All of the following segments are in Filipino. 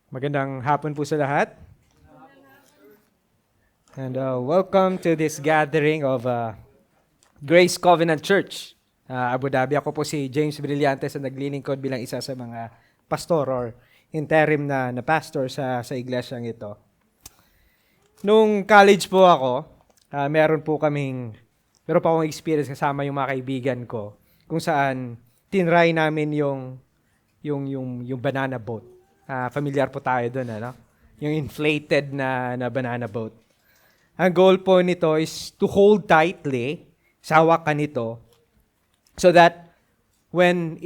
Magandang hapon po sa lahat. And welcome to this gathering of Grace Covenant Church, Abu Dhabi. Ako po si James Brillantes na naglilingkod bilang isa sa mga pastor or interim na pastor sa iglesyang ito. Nung college po ako, meron pa akong experience kasama yung mga kaibigan ko kung saan tinry namin yung banana boat. Familiar po tayo doon, ano? Yung inflated na banana boat. Ang goal po nito is to hold tightly sa hawakan nito so that kung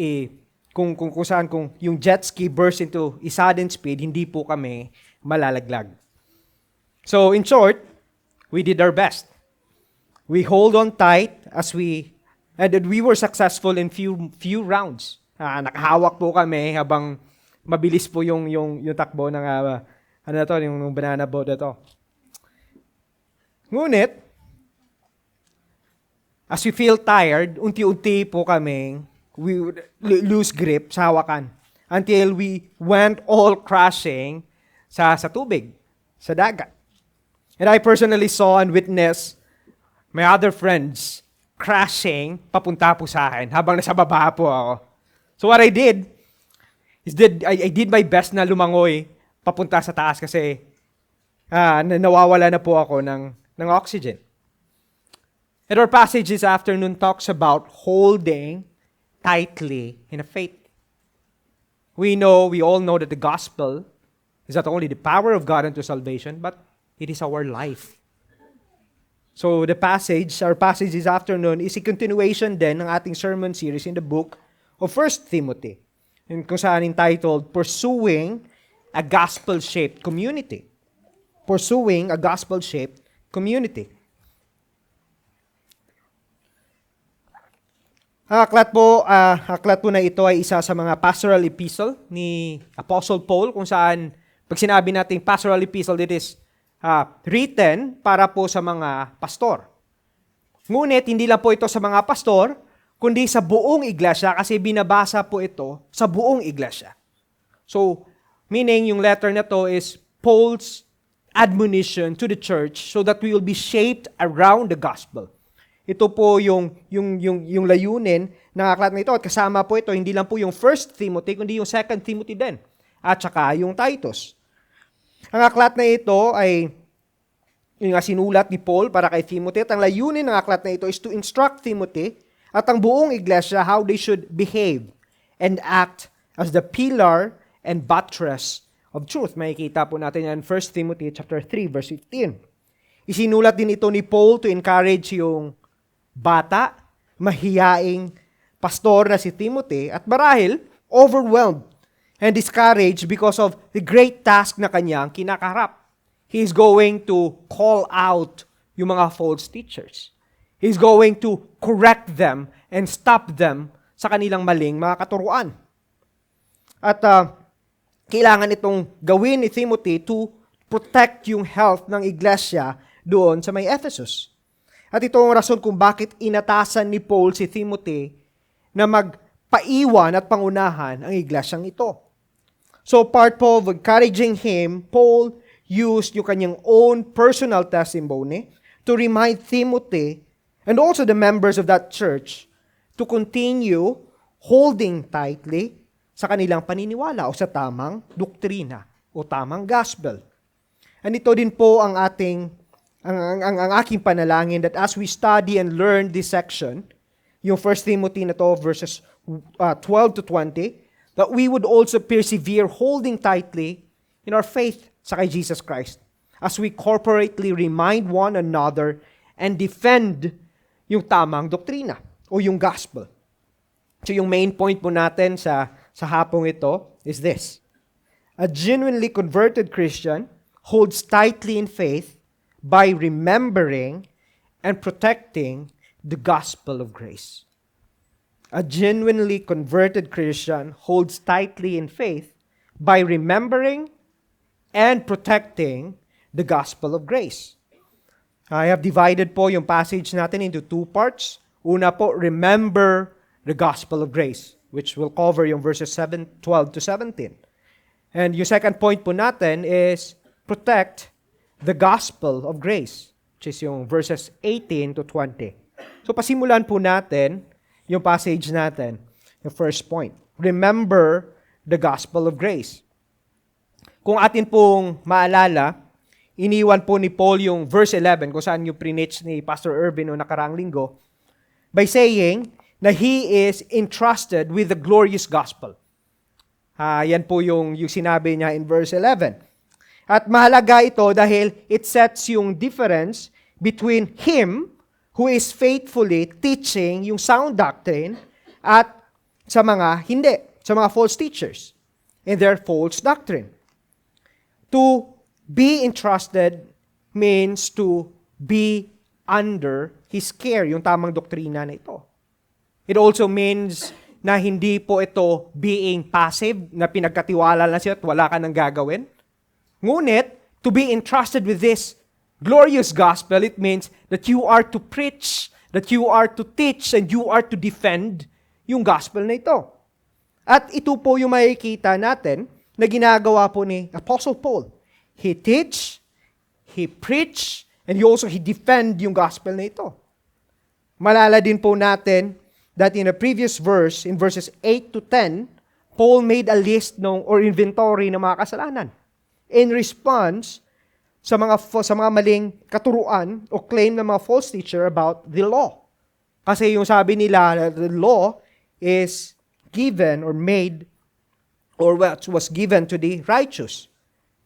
yung jet ski burst into a sudden speed, hindi po kami malalaglag. So in short, we did our best. We hold on tight and we were successful in few rounds. Nakahawak po kami habang mabilis po yung takbo ng yung banana boat na to. Ngunit, as we feel tired, unti-unti po we would lose grip sa hawakan until we went all crashing sa tubig, sa dagat. And I personally saw and witnessed my other friends crashing papunta po sa akin habang nasa baba po ako. So what I did is I did my best na lumangoy papunta sa taas kasi nawawala na po ako ng oxygen. And our passage this afternoon talks about holding tightly in a faith. We all know that the gospel is not only the power of God unto salvation, but it is our life. So our passage this afternoon is a continuation din ng ating sermon series in the book of 1 Timothy, kung saan entitled Pursuing a Gospel-Shaped Community. Pursuing a Gospel-Shaped Community. Ang aklat po na ito ay isa sa mga pastoral epistle ni Apostle Paul, kung saan pag sinabi nating pastoral epistle, it is written para po sa mga pastor. Ngunit hindi lang po ito sa mga pastor, kundi sa buong iglesia kasi binabasa po ito sa buong iglesia. So, meaning yung letter na to is Paul's admonition to the church so that we will be shaped around the gospel. Ito po yung layunin ng aklat na ito. At kasama po ito, hindi lang po yung 1 Timothy, kundi yung 2 Timothy din. At saka yung Titus. Ang aklat na ito ay yung sinulat ni Paul para kay Timothy. At ang layunin ng aklat na ito is to instruct Timothy at ang buong iglesia how they should behave and act as the pillar and buttress of truth. Makikita po natin yan 1 Timothy chapter 3 verse 15. Isinulat din ito ni Paul to encourage yung bata, mahiyaing pastor na si Timothy at marahil overwhelmed and discouraged because of the great task na kanyang kinakaharap. He is going to call out yung mga false teachers. He's going to correct them and stop them sa kanilang maling mga katuruan. At kailangan itong gawin ni Timothy to protect yung health ng iglesia doon sa may Ephesus. At ito ang rason kung bakit inatasan ni Paul si Timothy na magpaiwan at pangunahan ang iglesyang ito. So part po of encouraging him, Paul used yung kanyang own personal testimony to remind Timothy and also the members of that church to continue holding tightly sa kanilang paniniwala o sa tamang doktrina o tamang gospel. And ito din po ang aking panalangin that as we study and learn this section, yung 1 Timothy na to, verses 12 to 20, that we would also persevere holding tightly in our faith sa kay Jesus Christ as we corporately remind one another and defend yung tamang doktrina o yung gospel. So yung main point po natin sa hapong ito is this. A genuinely converted Christian holds tightly in faith by remembering and protecting the gospel of grace. A genuinely converted Christian holds tightly in faith by remembering and protecting the gospel of grace. I have divided po yung passage natin into two parts. Una po, remember the gospel of grace, which will cover yung verses 12 to 17. And yung second point po natin is protect the gospel of grace, which is yung verses 18 to 20. So pasimulan po natin yung passage natin, yung first point. Remember the gospel of grace. Kung atin pong maalala, iniwan po ni Paul yung verse 11 kung saan yung preach ni Pastor Irvin noong nakaraang linggo by saying na he is entrusted with the glorious gospel. Yan po yung sinabi niya in verse 11. At mahalaga ito dahil it sets yung difference between him who is faithfully teaching yung sound doctrine at sa mga hindi, sa mga false teachers and their false doctrine. To be entrusted means to be under his care, yung tamang doktrina na ito. It also means na hindi po ito being passive, na pinagkatiwala lang siya at wala ka nang gagawin. Ngunit, to be entrusted with this glorious gospel, it means that you are to preach, that you are to teach, and you are to defend yung gospel na ito. At ito po yung makikita natin na ginagawa po ni Apostle Paul. He teach, he preach, and he defend yung gospel na ito. Malala din po natin that in a previous verse, in verses 8 to 10, Paul made a list or inventory ng mga kasalanan in response sa mga maling katuruan o claim ng mga false teacher about the law. Kasi yung sabi nila, the law is given or made or what was given to the righteous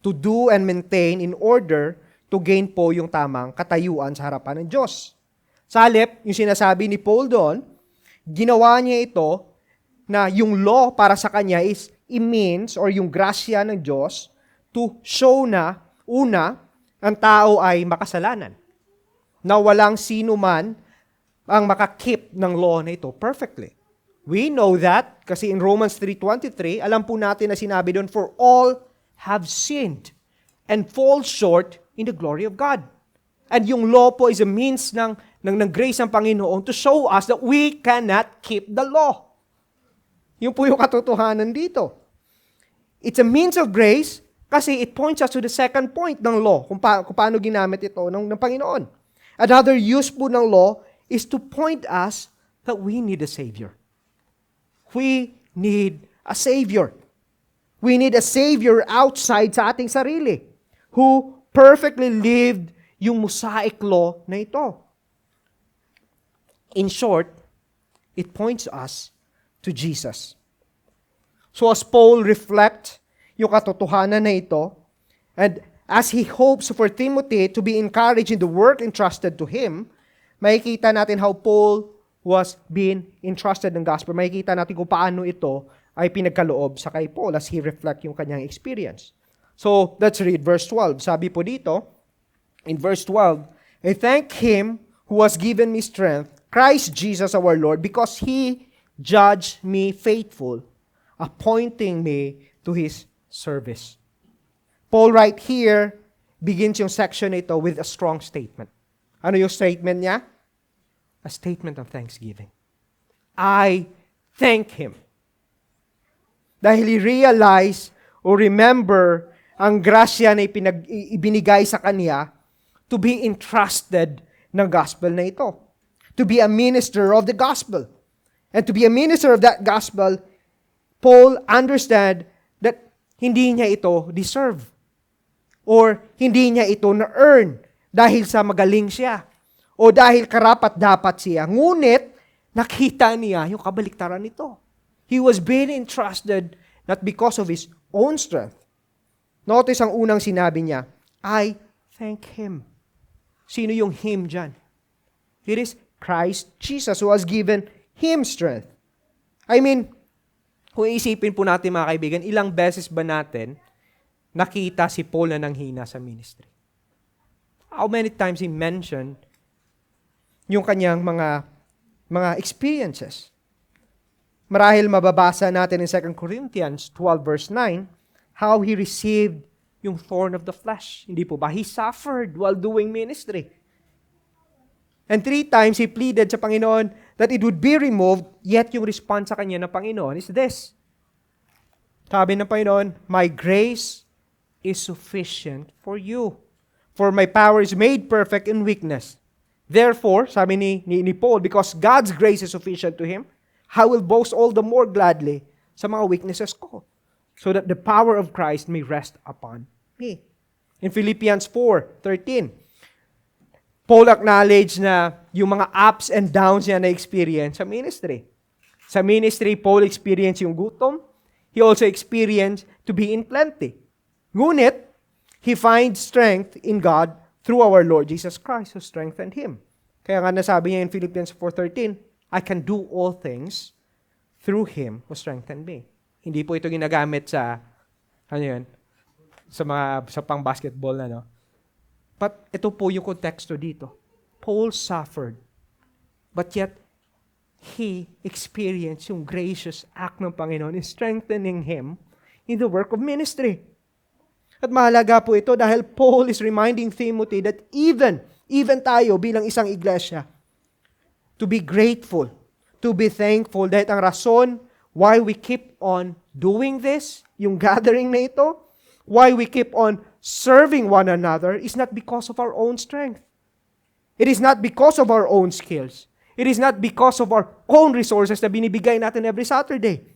to do and maintain in order to gain po yung tamang katayuan sa harapan ng Diyos. Sa halip, yung sinasabi ni Paul doon, ginawa niya ito na yung law para sa kanya is a means or yung grasya ng Diyos to show na, una, ang tao ay makasalanan. Na walang sino man ang makakip ng law na ito perfectly. We know that kasi in Romans 3:23, alam po natin na sinabi doon, for all have sinned and fall short in the glory of God. And yung law po is a means ng grace ng Panginoon to show us that we cannot keep the law. Yun po yung katotohanan dito. It's a means of grace kasi it points us to the second point ng law, kung paano ginamit ito ng Panginoon. Another use po ng law is to point us that we need a Savior. We need a Savior. We need a Savior outside sa ating sarili who perfectly lived yung Mosaic law na ito. In short, it points us to Jesus. So as Paul reflects yung katotohanan na ito, and as he hopes for Timothy to be encouraged in the work entrusted to him, makikita natin how Paul was being entrusted ng gospel. Makikita natin kung paano ito ay pinagkaloob sa kay Paul as he reflect yung kanyang experience. So, let's read verse 12. Sabi po dito, in verse 12, I thank Him who has given me strength, Christ Jesus our Lord, because He judged me faithful, appointing me to His service. Paul right here begins yung section ito with a strong statement. Ano yung statement niya? A statement of thanksgiving. I thank Him. Dahil he realize o remember ang grasya na ibinigay sa kanya to be entrusted ng gospel na ito. To be a minister of the gospel. And to be a minister of that gospel, Paul understand that hindi niya ito deserve. Or hindi niya ito na-earn dahil sa magaling siya. O dahil karapat-dapat siya. Ngunit, nakita niya yung kabaliktaran nito. He was being entrusted not because of his own strength. Notice ang unang sinabi niya, I thank Him. Sino yung Him dyan? It is Christ Jesus who has given Him strength. I mean, kung isipin po natin mga kaibigan, ilang beses ba natin nakita si Paul na nanghina sa ministry? How many times he mentioned yung kanyang mga experiences? Marahil mababasa natin in 2 Corinthians 12 verse 9, how he received yung thorn of the flesh. Hindi po ba? He suffered while doing ministry. And 3 times he pleaded sa Panginoon that it would be removed, yet yung response sa kanya ng Panginoon is this. Sabi ng Panginoon, my grace is sufficient for you. For my power is made perfect in weakness. Therefore, sabi ni Paul, because God's grace is sufficient to him, I will boast all the more gladly sa mga weaknesses ko, so that the power of Christ may rest upon me. In Philippians 4:13, Paul acknowledged na yung mga ups and downs niya na experience sa ministry. Sa ministry, Paul experienced yung gutom. He also experienced to be in plenty. Ngunit, he finds strength in God through our Lord Jesus Christ who strengthened him. Kaya nga nasabi niya in Philippians 4:13, I can do all things through Him who strengthened me. Hindi po ito ginagamit sa, sa pang-basketball na, no? But ito po yung konteksto dito. Paul suffered, but yet, he experienced yung gracious act ng Panginoon in strengthening him in the work of ministry. At mahalaga po ito dahil Paul is reminding Timothy that even tayo bilang isang iglesia, to be grateful, to be thankful, dahil ang rason why we keep on doing this, yung gathering na ito, why we keep on serving one another is not because of our own strength. It is not because of our own skills. It is not because of our own resources na binibigay natin every Saturday.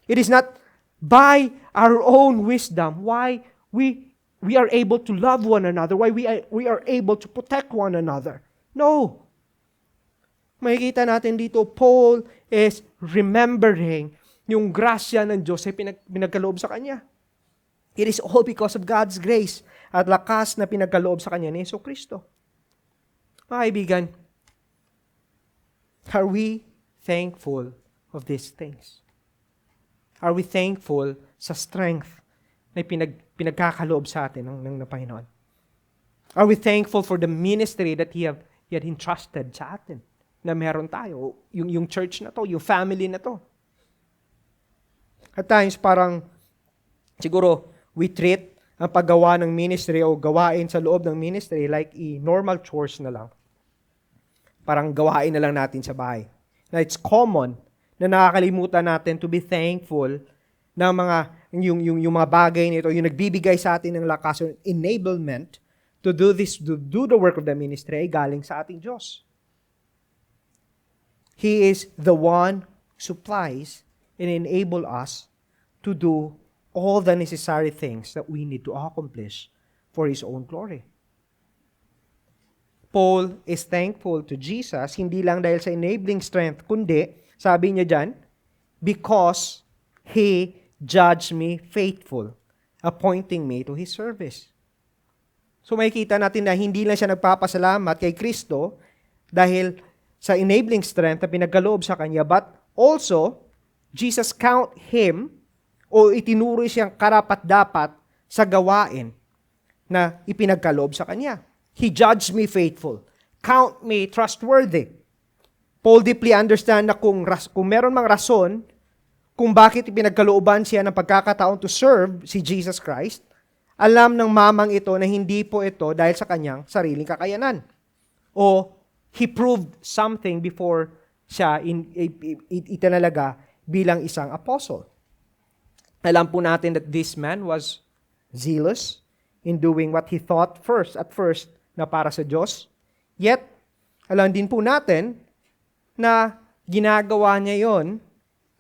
It is not by our own wisdom why we are able to love one another, why we are able to protect one another. No. Makikita natin dito, Paul is remembering yung grasya ng Diyos ay pinagkaloob sa kanya. It is all because of God's grace at lakas na pinagkaloob sa kanya ni Jesucristo. Mga kaibigan, are we thankful of these things? Are we thankful sa strength na pinagkakaloob sa atin ng Panginoon? Are we thankful for the ministry that He had entrusted sa atin? Na meron tayo, yung church na to, yung family na to. At times parang siguro we treat ang paggawa ng ministry o gawain sa loob ng ministry like normal chores na lang. Parang gawain na lang natin sa bahay. Na it's common na nakakalimutan natin to be thankful ng yung mga bagay nito, yung nagbibigay sa atin ng lakas or enablement to do the work of the ministry ay galing sa ating Diyos. He is the one who supplies and enable us to do all the necessary things that we need to accomplish for His own glory. Paul is thankful to Jesus, hindi lang dahil sa enabling strength, kundi, sabi niya dyan, because He judged me faithful, appointing me to His service. So makikita natin na hindi lang siya nagpapasalamat kay Kristo dahil sa enabling strength na pinagkaloob sa kanya, but also, Jesus count Him o itinuro siyang karapat-dapat sa gawain na ipinagkaloob sa kanya. He judged me faithful. Count me trustworthy. Paul deeply understand na kung meron mang rason kung bakit ipinagkalooban siya ng pagkakataon to serve si Jesus Christ, alam ng mamang ito na hindi po ito dahil sa kanyang sariling kakayanan. O he proved something before siya itinalaga bilang isang apostle. Alam po natin that this man was zealous in doing what he thought at first na para sa Diyos. Yet, alam din po natin na ginagawa niya yon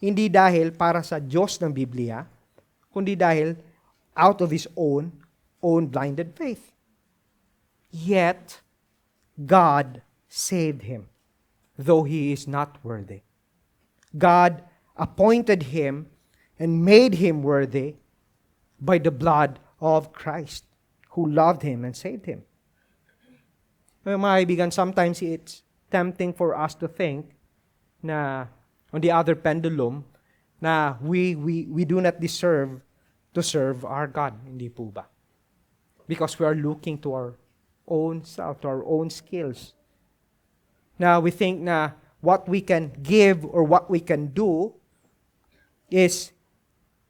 hindi dahil para sa Diyos ng Biblia, kundi dahil out of his own blinded faith. Yet, God saved him, though he is not worthy. God appointed him and made him worthy by the blood of Christ, who loved him and saved him. Mga kaibigan, sometimes it's tempting for us to think na on the other pendulum na we do not deserve to serve our God. Hindi po ba? Because we are looking to our own self, to our own skills. Now, we think na what we can give or what we can do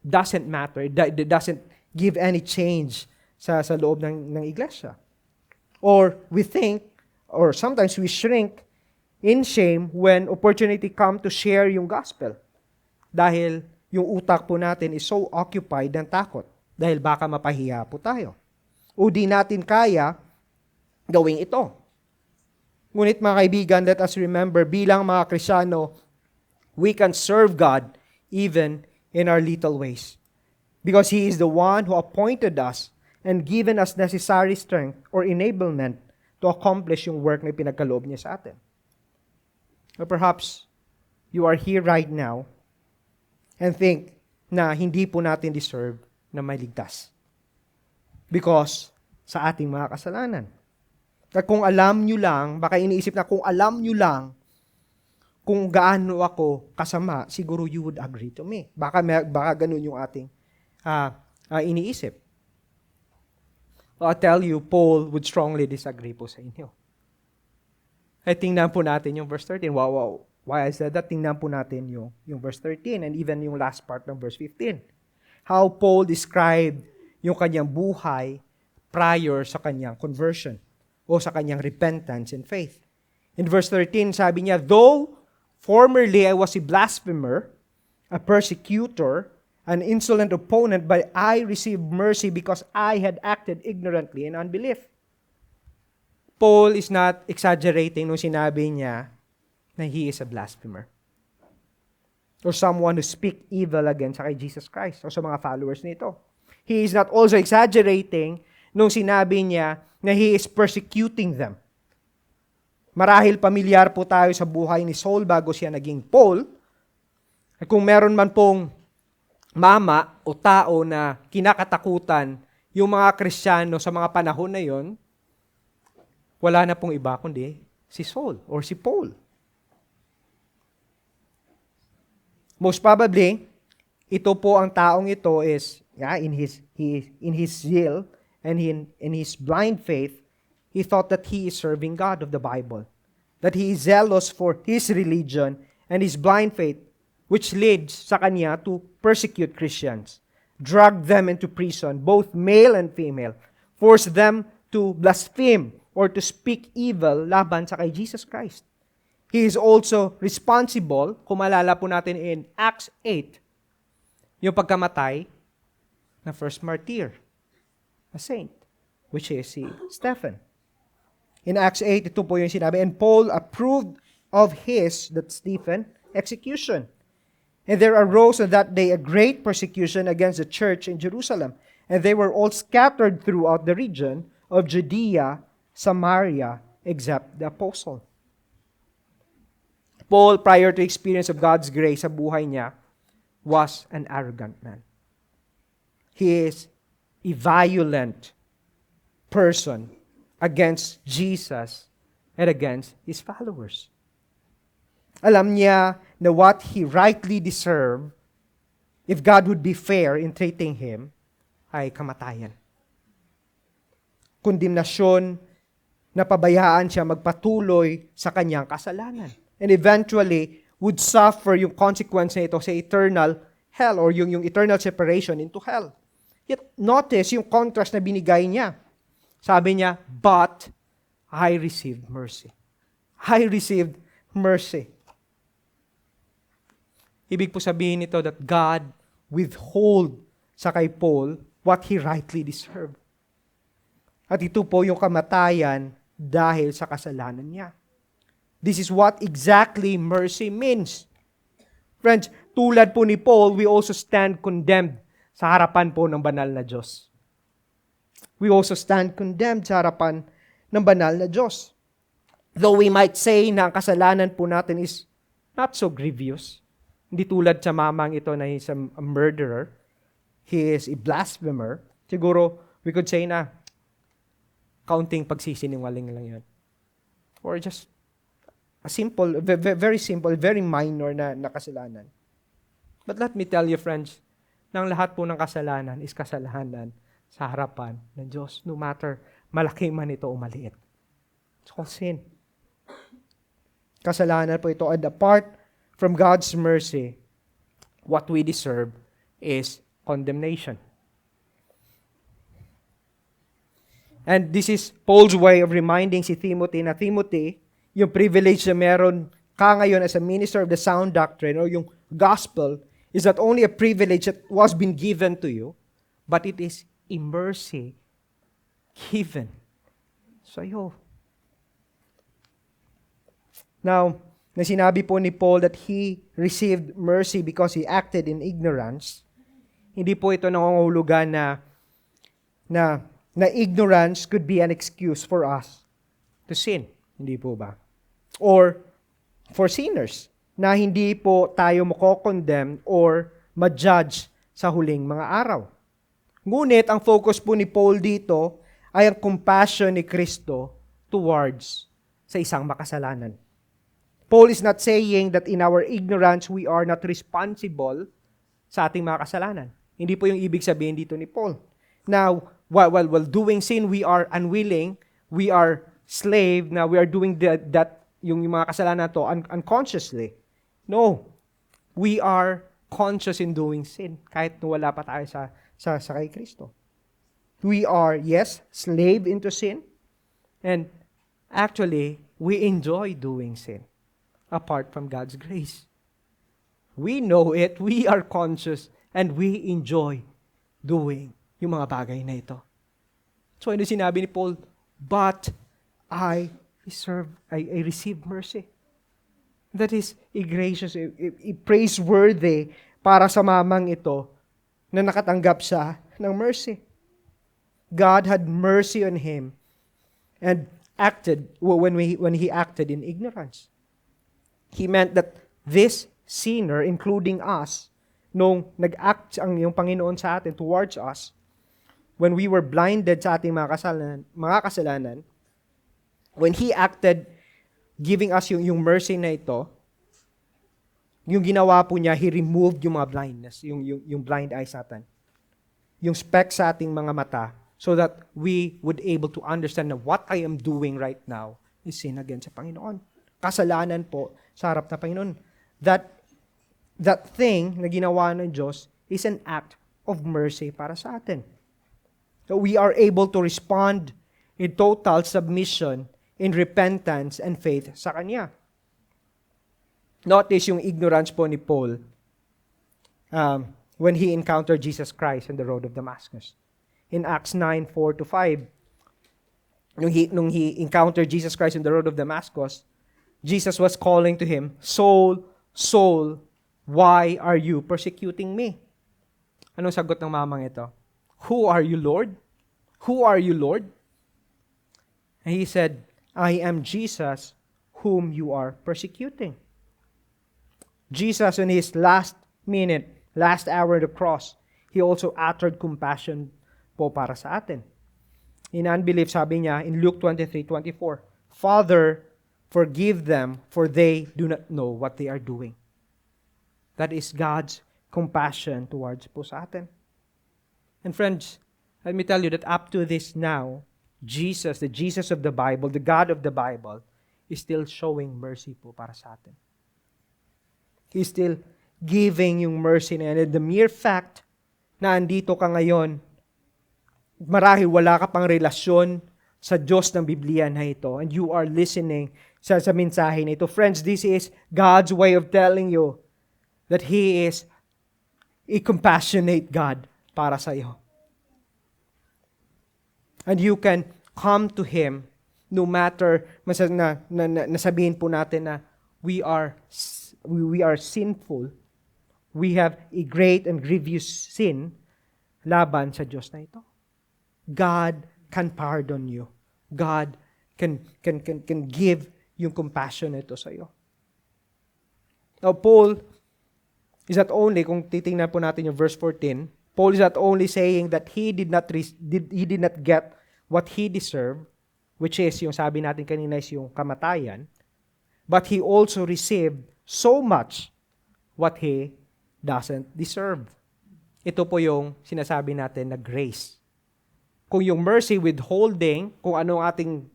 doesn't matter. It doesn't give any change sa loob ng iglesia. Or we think, or sometimes we shrink in shame when opportunity come to share yung gospel. Dahil yung utak po natin is so occupied ng takot dahil baka mapahiya po tayo. O di natin kaya gawing ito. Ngunit mga kaibigan, let us remember, bilang mga Kristyano, we can serve God even in our little ways. Because He is the one who appointed us and given us necessary strength or enablement to accomplish yung work na pinagkaloob niya sa atin. Or perhaps you are here right now and think na hindi po natin deserve na maligtas. Because sa ating mga kasalanan. At kung alam nyo lang, baka iniisip na kung alam nyo lang kung gaano ako kasama, siguro you would agree to me. Baka ganun yung ating iniisip. I'll tell you, Paul would strongly disagree po sa inyo. Ay tingnan po natin yung verse 13. Wow. Why I said that, tingnan po natin yung verse 13 and even yung last part ng verse 15. How Paul described yung kanyang buhay prior sa kanyang conversion o sa kanyang repentance and faith. In verse 13, sabi niya, though formerly I was a blasphemer, a persecutor, an insolent opponent, but I received mercy because I had acted ignorantly in unbelief. Paul is not exaggerating nung sinabi niya na he is a blasphemer. Or someone who speak evil against kay Jesus Christ o sa mga followers nito. He is not also exaggerating nung sinabi niya na he is persecuting them. Marahil pamilyar po tayo sa buhay ni Saul bago siya naging Paul. At kung meron man pong mama o tao na kinakatakutan yung mga Kristiyano sa mga panahon na yon, wala na pong iba kundi si Saul or si Paul. Most probably, ito po ang taong ito is in his zeal and in his blind faith, he thought that he is serving God of the Bible. That he is zealous for his religion and his blind faith, which leads sa kanya to persecute Christians, drag them into prison, both male and female, force them to blaspheme or to speak evil laban sa kay Jesus Christ. He is also responsible, kung maalala po natin in Acts 8, yung pagkamatay na first martyr, a saint, which is si Stephen. In Acts 8, ito po yung sinabi, and Paul approved of his, that Stephen, execution. And there arose on that day a great persecution against the church in Jerusalem, and they were all scattered throughout the region of Judea, Samaria, except the apostle. Paul, prior to experience of God's grace sa buhay niya, was an arrogant man. He is a violent person against Jesus and against His followers. Alam niya na what he rightly deserved, if God would be fair in treating him, ay kamatayan. Kondemnasyon na pabayaan siya magpatuloy sa kanyang kasalanan. And eventually, would suffer yung consequence na ito sa eternal hell or yung eternal separation into hell. Yet, notice yung contrast na binigay niya. Sabi niya, but I received mercy. I received mercy. Ibig po sabihin nito that God withhold sa kay Paul what he rightly deserved. At ito po yung kamatayan dahil sa kasalanan niya. This is what exactly mercy means. Friends, tulad po ni Paul, we also stand condemned sa harapan po ng banal na Diyos. We also stand condemned sa harapan ng banal na Diyos. Though we might say na ang kasalanan po natin is not so grievous. Hindi tulad sa mamang ito na he's a murderer. He is a blasphemer. Siguro, we could say na kaunting pagsisinungaling lang yan. Or just a simple, very simple, very minor na kasalanan. But let me tell you, friends, na ang lahat po ng kasalanan is kasalanan sa harapan ng Diyos, no matter malaki man ito o maliit. It's called sin. Kasalanan po ito. And apart from God's mercy, what we deserve is condemnation. And this is Paul's way of reminding si Timothy na Timothy, yung privilege na meron ka ngayon as a minister of the sound doctrine or yung gospel is not only a privilege that was been given to you, but it is a mercy given sa iyo. Now, na sinabi po ni Paul that he received mercy because he acted in ignorance, hindi po ito nangangahulugan na ignorance could be an excuse for us to sin. Hindi po ba? Or for sinners, na hindi po tayo mako-condemn or ma-judge sa huling mga araw. Ngunit, ang focus po ni Paul dito ay ang compassion ni Kristo towards sa isang makasalanan. Paul is not saying that in our ignorance we are not responsible sa ating mga kasalanan. Hindi po yung ibig sabihin dito ni Paul. Now, while doing sin, we are unwilling, we are slave, na we are doing yung mga kasalanan to unconsciously. No. We are conscious in doing sin kahit wala pa tayo sa kay Kristo. We are, yes, slave into sin, and actually, we enjoy doing sin apart from God's grace. We know it, we are conscious, and we enjoy doing yung mga bagay na ito. So, ano sinabi ni Paul? But I receive mercy. That is a gracious, a praiseworthy para sa mamang ito na nakatanggap siya ng mercy. God had mercy on him and acted when he acted in ignorance. He meant that this sinner, including us, nung nag-act yung Panginoon sa atin towards us, when we were blinded sa ating mga kasalanan, when He acted, giving us yung mercy na ito, yung ginawa po niya, He removed yung mga blindness, yung blind eyes natin, yung speck sa ating mga mata, so that we would able to understand na what I am doing right now is sin against sa Panginoon. Kasalanan po sa harap na Panginoon. That thing na ginawa ng Diyos is an act of mercy para sa atin. So we are able to respond in total submission, in repentance and faith sa Kanya. Notice yung ignorance po ni Paul when he encountered Jesus Christ on the road of Damascus. In Acts 9:4-5, nung he encountered Jesus Christ on the road of Damascus, Jesus was calling to him, Saul, Saul, why are you persecuting me? Anong sagot ng mamang ito? Who are you, Lord? Who are you, Lord? And he said, I am Jesus whom you are persecuting. Jesus, in his last hour on the cross, he also uttered compassion po para sa atin. In unbelief, sabi niya in Luke 23:24, Father, forgive them, for they do not know what they are doing. That is God's compassion towards po sa atin. And friends, let me tell you that up to this now, Jesus, the Jesus of the Bible, the God of the Bible, is still showing mercy po para sa atin. He's still giving yung mercy na yan. And the mere fact na andito ka ngayon, marahil wala ka pang relasyon sa Diyos ng Biblia na ito, and you are listening sa mensahe na ito. Friends, this is God's way of telling you that He is a compassionate God para sa iyo. And you can come to Him no matter nasabihin po natin na we are sinful. We have a great and grievous sin laban sa Diyos na ito. God can pardon you. God can give yung compassion nito sa iyo. Now, Paul is not only, kung titingnan po natin yung verse 14, Paul is not only saying that he did not get what he deserved, which is, yung sabi natin kanina is yung kamatayan, but he also received so much what he doesn't deserve. Ito po yung sinasabi natin na grace. Kung yung mercy withholding, kung ano ating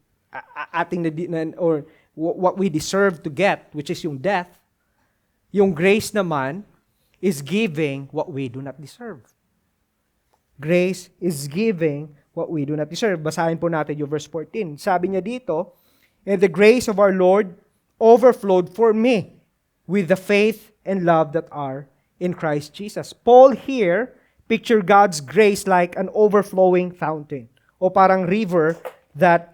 or what we deserve to get, which is yung death, yung grace naman is giving what we do not deserve. Grace is giving what we do not deserve. Basahin po natin yung verse 14. Sabi niya dito, and the grace of our Lord overflowed for me with the faith and love that are in Christ Jesus. Paul here picture God's grace like an overflowing fountain o parang river that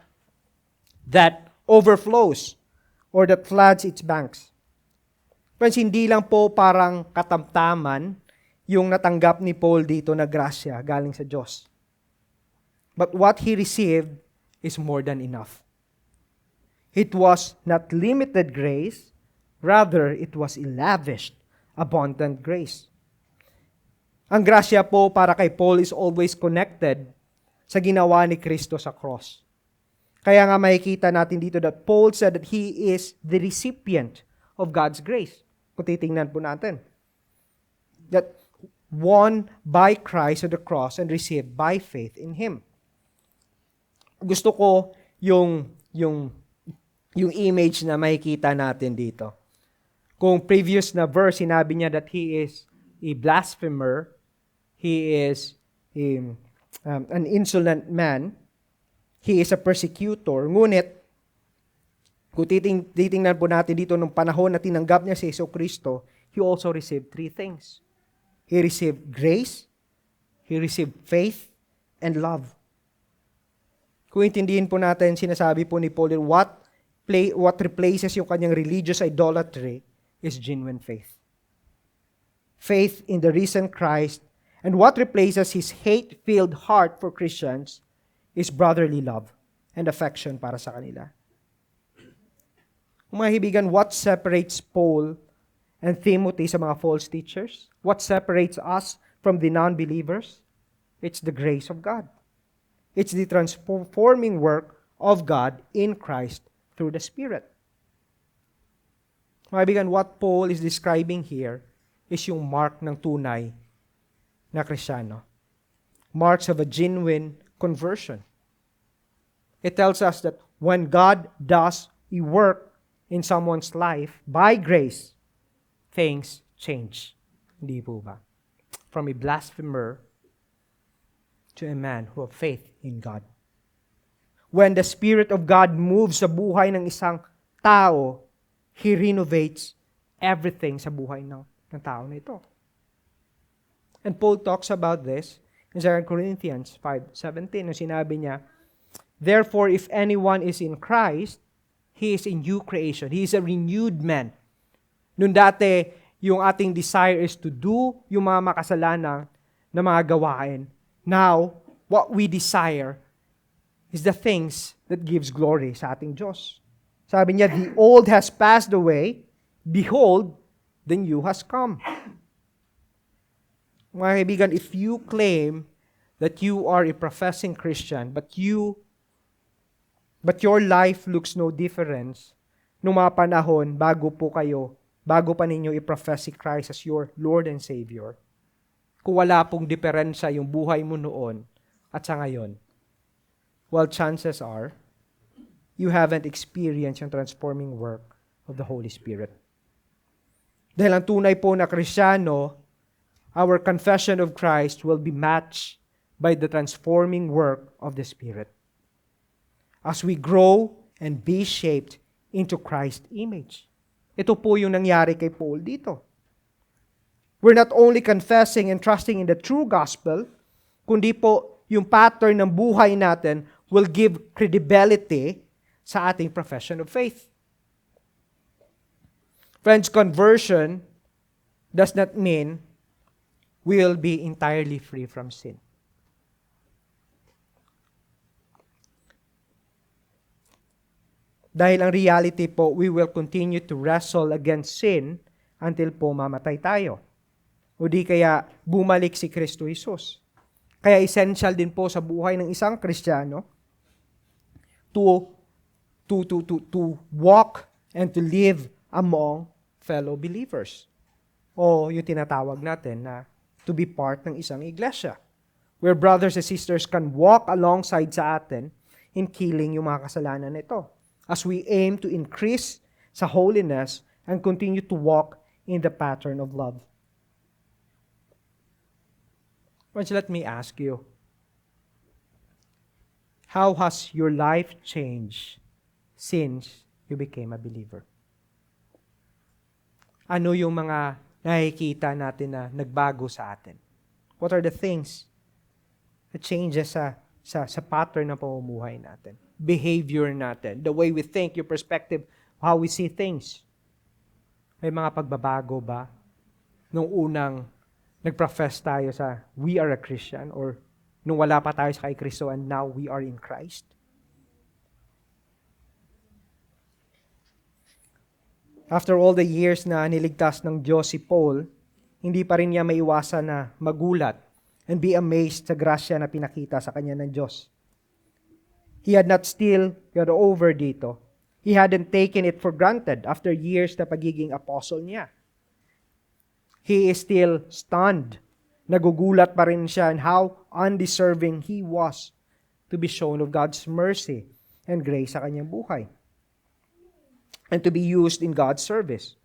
overflows or that floods its banks. Friends, hindi lang po parang katamtaman yung natanggap ni Paul dito na grasya galing sa Diyos. But what he received is more than enough. It was not limited grace, rather it was lavished, abundant grace. Ang grasya po para kay Paul is always connected sa ginawa ni Kristo sa cross. Kaya nga makikita natin dito that Paul said that he is the recipient of God's grace. Kung titingnan po natin. That won by Christ on the cross and received by faith in Him. Gusto ko yung image na makikita natin dito. Kung previous na verse, sinabi niya that he is a blasphemer, he is an insolent man, he is a persecutor. Ngunit, kung titingnan po natin dito nung panahon na tinanggap niya si Jesucristo, he also received three things. He received grace, he received faith, and love. Kung intindihin po natin, sinasabi po ni Paul, what replaces yung kanyang religious idolatry is genuine faith. Faith in the risen Christ, and what replaces his hate-filled heart for Christians is brotherly love and affection para sa kanila. Mga kaibigan, what separates Paul and Timothy sa mga false teachers? What separates us from the non-believers? It's the grace of God. It's the transforming work of God in Christ through the Spirit. Mga kaibigan, what Paul is describing here is yung mark ng tunay na Kristiyano. Marks of a genuine conversion. It tells us that when God does a work in someone's life, by grace, things change. Hindi po ba? From a blasphemer to a man who have faith in God. When the Spirit of God moves sa buhay ng isang tao, He renovates everything sa buhay ng tao na ito. And Paul talks about this in 2 Corinthians 5:17, nung sinabi niya, therefore, if anyone is in Christ, he is a new creation. He is a renewed man. Noon dati, yung ating desire is to do yung mga makasalanang na mga gawain. Now, what we desire is the things that gives glory sa ating Diyos. Sabi niya, the old has passed away, behold, the new has come. Mga kaibigan, if you claim that you are a professing Christian, but your life looks no difference nung mga panahon bago pa ninyo i-profess si Christ as your Lord and Savior, kung wala pong diferensya yung buhay mo noon at sa ngayon, well, chances are, you haven't experienced yung transforming work of the Holy Spirit. Dahil ang tunay po na Kristiyano, our confession of Christ will be matched by the transforming work of the Spirit. As we grow and be shaped into Christ's image. Ito po yung nangyari kay Paul dito. We're not only confessing and trusting in the true gospel, kundi po yung pattern ng buhay natin will give credibility sa ating profession of faith. Friends, conversion does not mean we will be entirely free from sin. Dahil ang reality po, we will continue to wrestle against sin until po mamatay tayo. O di kaya bumalik si Kristo Jesus. Kaya essential din po sa buhay ng isang Kristiyano to walk and to live among fellow believers. O yung tinatawag natin na to be part ng isang iglesia. Where brothers and sisters can walk alongside sa atin in killing yung mga kasalanan nito. As we aim to increase sa holiness and continue to walk in the pattern of love. Friends, let me ask you, how has your life changed since you became a believer? Ano yung mga nakikita natin na nagbago sa atin? What are the things that changes sa pattern ng pamumuhay natin? Behavior natin, the way we think, your perspective, how we see things. May mga pagbabago ba nung unang nag-profess tayo sa we are a Christian, or nung wala pa tayo sa kay Kristo and now we are in Christ? After all the years na niligtas ng Diyos si Paul, hindi pa rin niya maiwasan na magulat and be amazed sa grasya na pinakita sa kanya ng Diyos. He had not still got over dito. He hadn't taken it for granted after years na pagiging apostle niya. He is still stunned. Nagugulat pa rin siya on how undeserving he was to be shown of God's mercy and grace sa kanyang buhay, and to be used in God's service.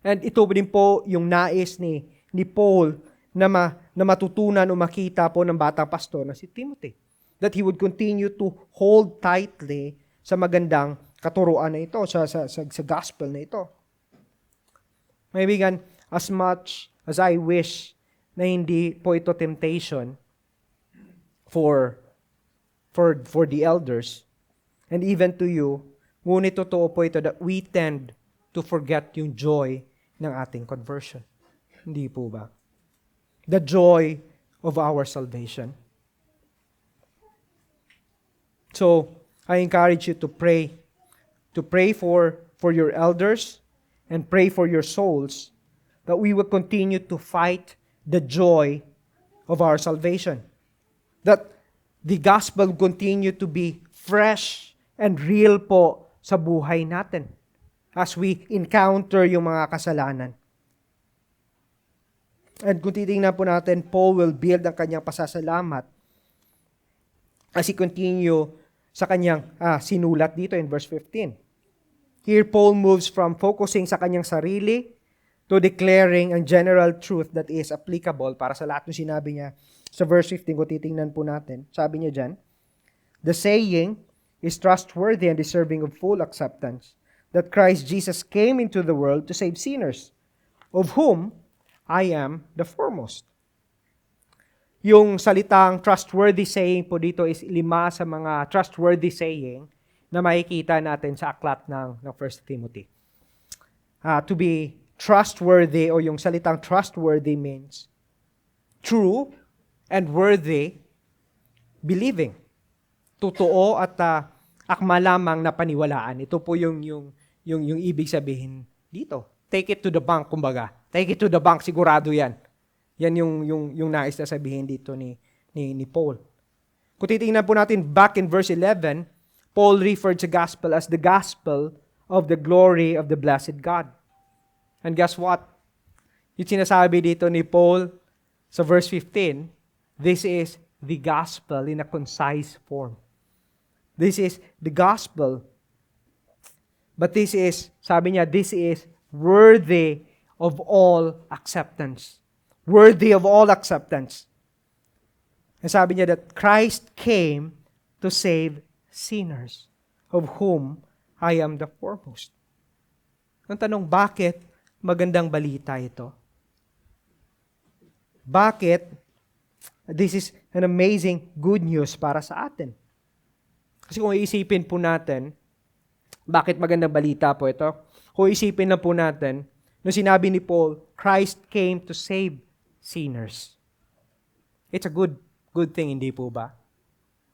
And ito din po yung nais ni Paul na matutunan o makita po ng batang pastor na si Timothy. That he would continue to hold tightly sa magandang katuruan na ito, sa gospel na ito. Kaibigan, as much as I wish na hindi po ito temptation for the elders, and even to you, ngunit totoo po ito that we tend to forget yung joy ng ating conversion. Hindi po ba? The joy of our salvation. So, I encourage you to pray. To pray for your elders and pray for your souls that we will continue to fight the joy of our salvation. That the gospel will continue to be fresh and real po sa buhay natin as we encounter yung mga kasalanan. And kung titingnan po natin, Paul will build ang kanyang pasasalamat as he continue sa kanyang sinulat dito in verse 15. Here, Paul moves from focusing sa kanyang sarili to declaring ang general truth that is applicable para sa lahat ng sinabi niya. Sa verse 15, kung titingnan po natin, sabi niya dyan, the saying is trustworthy and deserving of full acceptance, that Christ Jesus came into the world to save sinners, of whom I am the foremost. Yung salitang trustworthy saying po dito is 5 sa mga trustworthy saying na makikita natin sa aklat ng 1 Timothy. To be trustworthy, o yung salitang trustworthy means true and worthy believing. Totoo at akma lamang na paniwalaan. Ito po yung ibig sabihin dito. Take it to the bank, kumbaga. Take it to the bank, sigurado yan. Yan yung nais na sabihin dito ni Paul. Kung titingnan po natin back in verse 11, Paul referred to gospel as the gospel of the glory of the blessed God. And guess what? Yung sinasabi dito ni Paul sa verse 15, this is the gospel in a concise form. This is the gospel. But this is, sabi niya, this is worthy of all acceptance. Worthy of all acceptance. And sabi niya that Christ came to save sinners, of whom I am the foremost. Ang tanong, bakit magandang balita ito? Bakit this is an amazing good news para sa atin? Kasi kung iisipin po natin, bakit magandang balita po ito? Kung iisipin na po natin, nung sinabi ni Paul, Christ came to save sinners. It's a good thing, hindi po ba?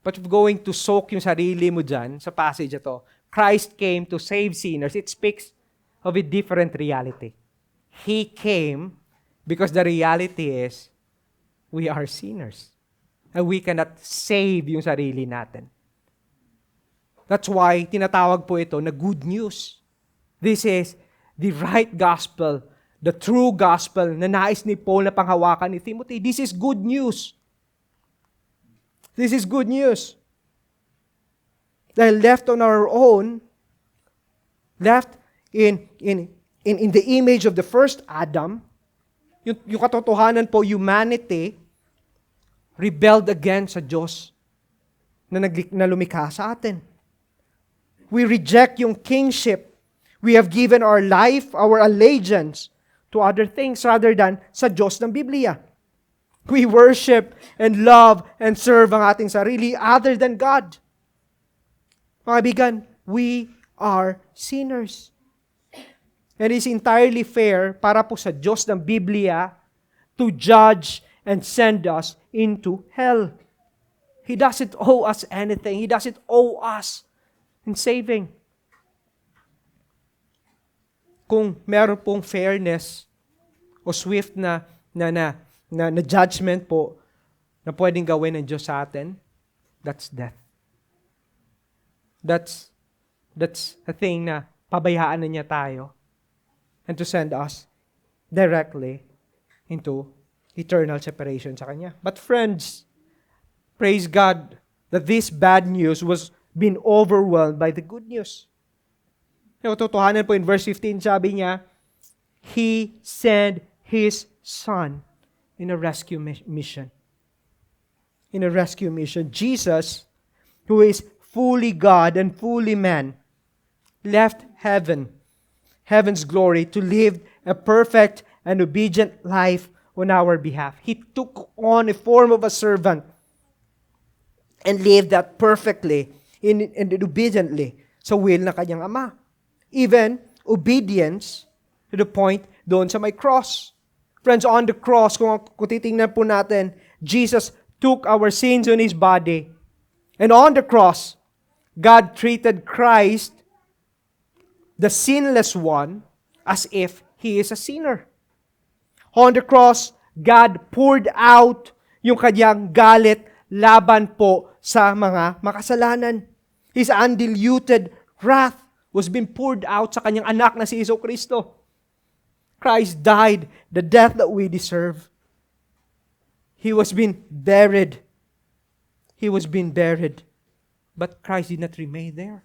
But if going to soak yung sarili mo dyan sa passage ito, Christ came to save sinners, it speaks of a different reality. He came because the reality is we are sinners. And we cannot save yung sarili natin. That's why tinatawag po ito na good news. This is the right gospel, the true gospel na nais ni Paul na panghawakan ni Timothy. This is good news. This is good news. Dahil left on our own, left in the image of the first Adam, yung katotohanan po, humanity rebelled against sa Diyos na lumikha sa atin. We reject yung kingship. We have given our life, our allegiance to other things rather than sa Diyos ng Biblia. We worship and love and serve ang ating sarili other than God. Mga kaibigan, we are sinners. And it's entirely fair para po sa Diyos ng Biblia to judge and send us into hell. He doesn't owe us anything. He doesn't owe us in saving. Kung meron pong fairness o swift na judgment po na pwedeng gawin ng Diyos sa atin, that's death. That's a thing na pabayaan na niya tayo and to send us directly into eternal separation sa Kanya. But friends, praise God that this bad news was being overwhelmed by the good news. Yung totohanan po in verse 15, sabi niya, He sent His Son in a rescue mission. In a rescue mission. Jesus, who is fully God and fully man, left heaven's glory to live a perfect and obedient life on our behalf. He took on a form of a servant and lived that perfectly and obediently sa will na kanyang Ama. Even obedience to the point doon sa may cross. Friends, on the cross, kung titingnan po natin, Jesus took our sins on His body. And on the cross, God treated Christ, the sinless one, as if He is a sinner. On the cross, God poured out yung kanyang galit laban po sa mga makasalanan. His undiluted wrath was being poured out sa kanyang anak na si Jesucristo. Christ died the death that we deserve. He was being buried. He was being buried. But Christ did not remain there.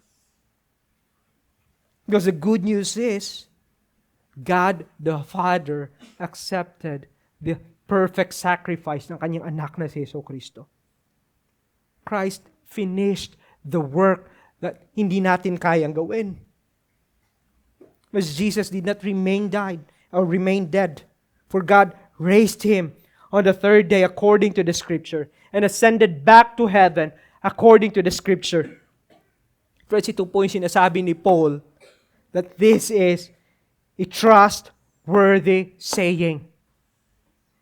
Because the good news is, God the Father accepted the perfect sacrifice ng kanyang anak na si Jesucristo. Christ finished the work that hindi natin kayang gawin. Because Jesus did not remain dead. For God raised Him on the third day according to the Scripture and ascended back to heaven according to the Scripture. Friends, ito po yung sinasabi ni Paul that this is a trustworthy saying.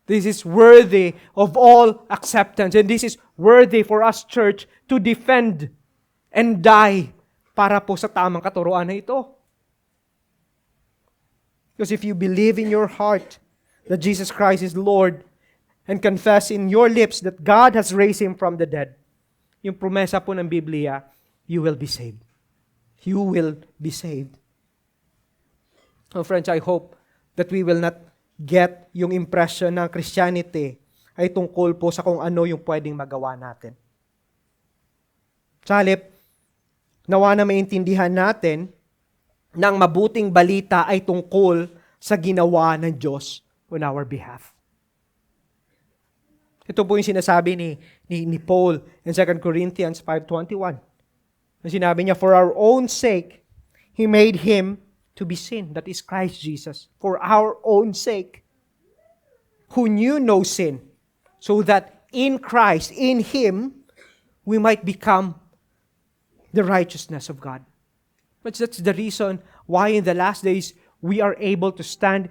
This is worthy of all acceptance. And this is worthy for us, church, to defend and die para po sa tamang katuruan na ito. Because if you believe in your heart that Jesus Christ is Lord and confess in your lips that God has raised Him from the dead, yung promesa po ng Biblia, you will be saved. You will be saved. So friends, I hope that we will not get yung impression ng Christianity ay tungkol po sa kung ano yung pwedeng magawa natin. Sa halip, nawa na maintindihan natin na ang mabuting balita ay tungkol sa ginawa ng Diyos on our behalf. Ito po yung sinasabi ni Paul in 2 Corinthians 5:21. Sinabi niya, for our own sake, He made Him to be sin. That is Christ Jesus. For our own sake, who knew no sin, so that in Christ, in Him, we might become the righteousness of God. But that's the reason why in the last days, we are able to stand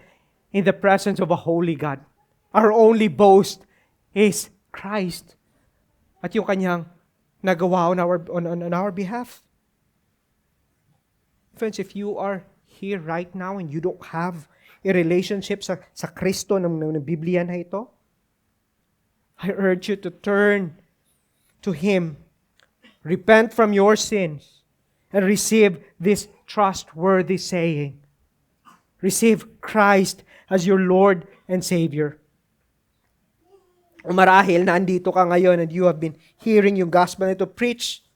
in the presence of a holy God. Our only boast is Christ at yung kanyang nagawa on our behalf. Friends, if you are here right now and you don't have a relationship sa Kristo ng Biblia na ito, I urge you to turn to Him, repent from your sins, and receive this trustworthy saying. Receive Christ as your Lord and Savior. O marahil na andito ka ngayon and you have been hearing yung gospel nito preached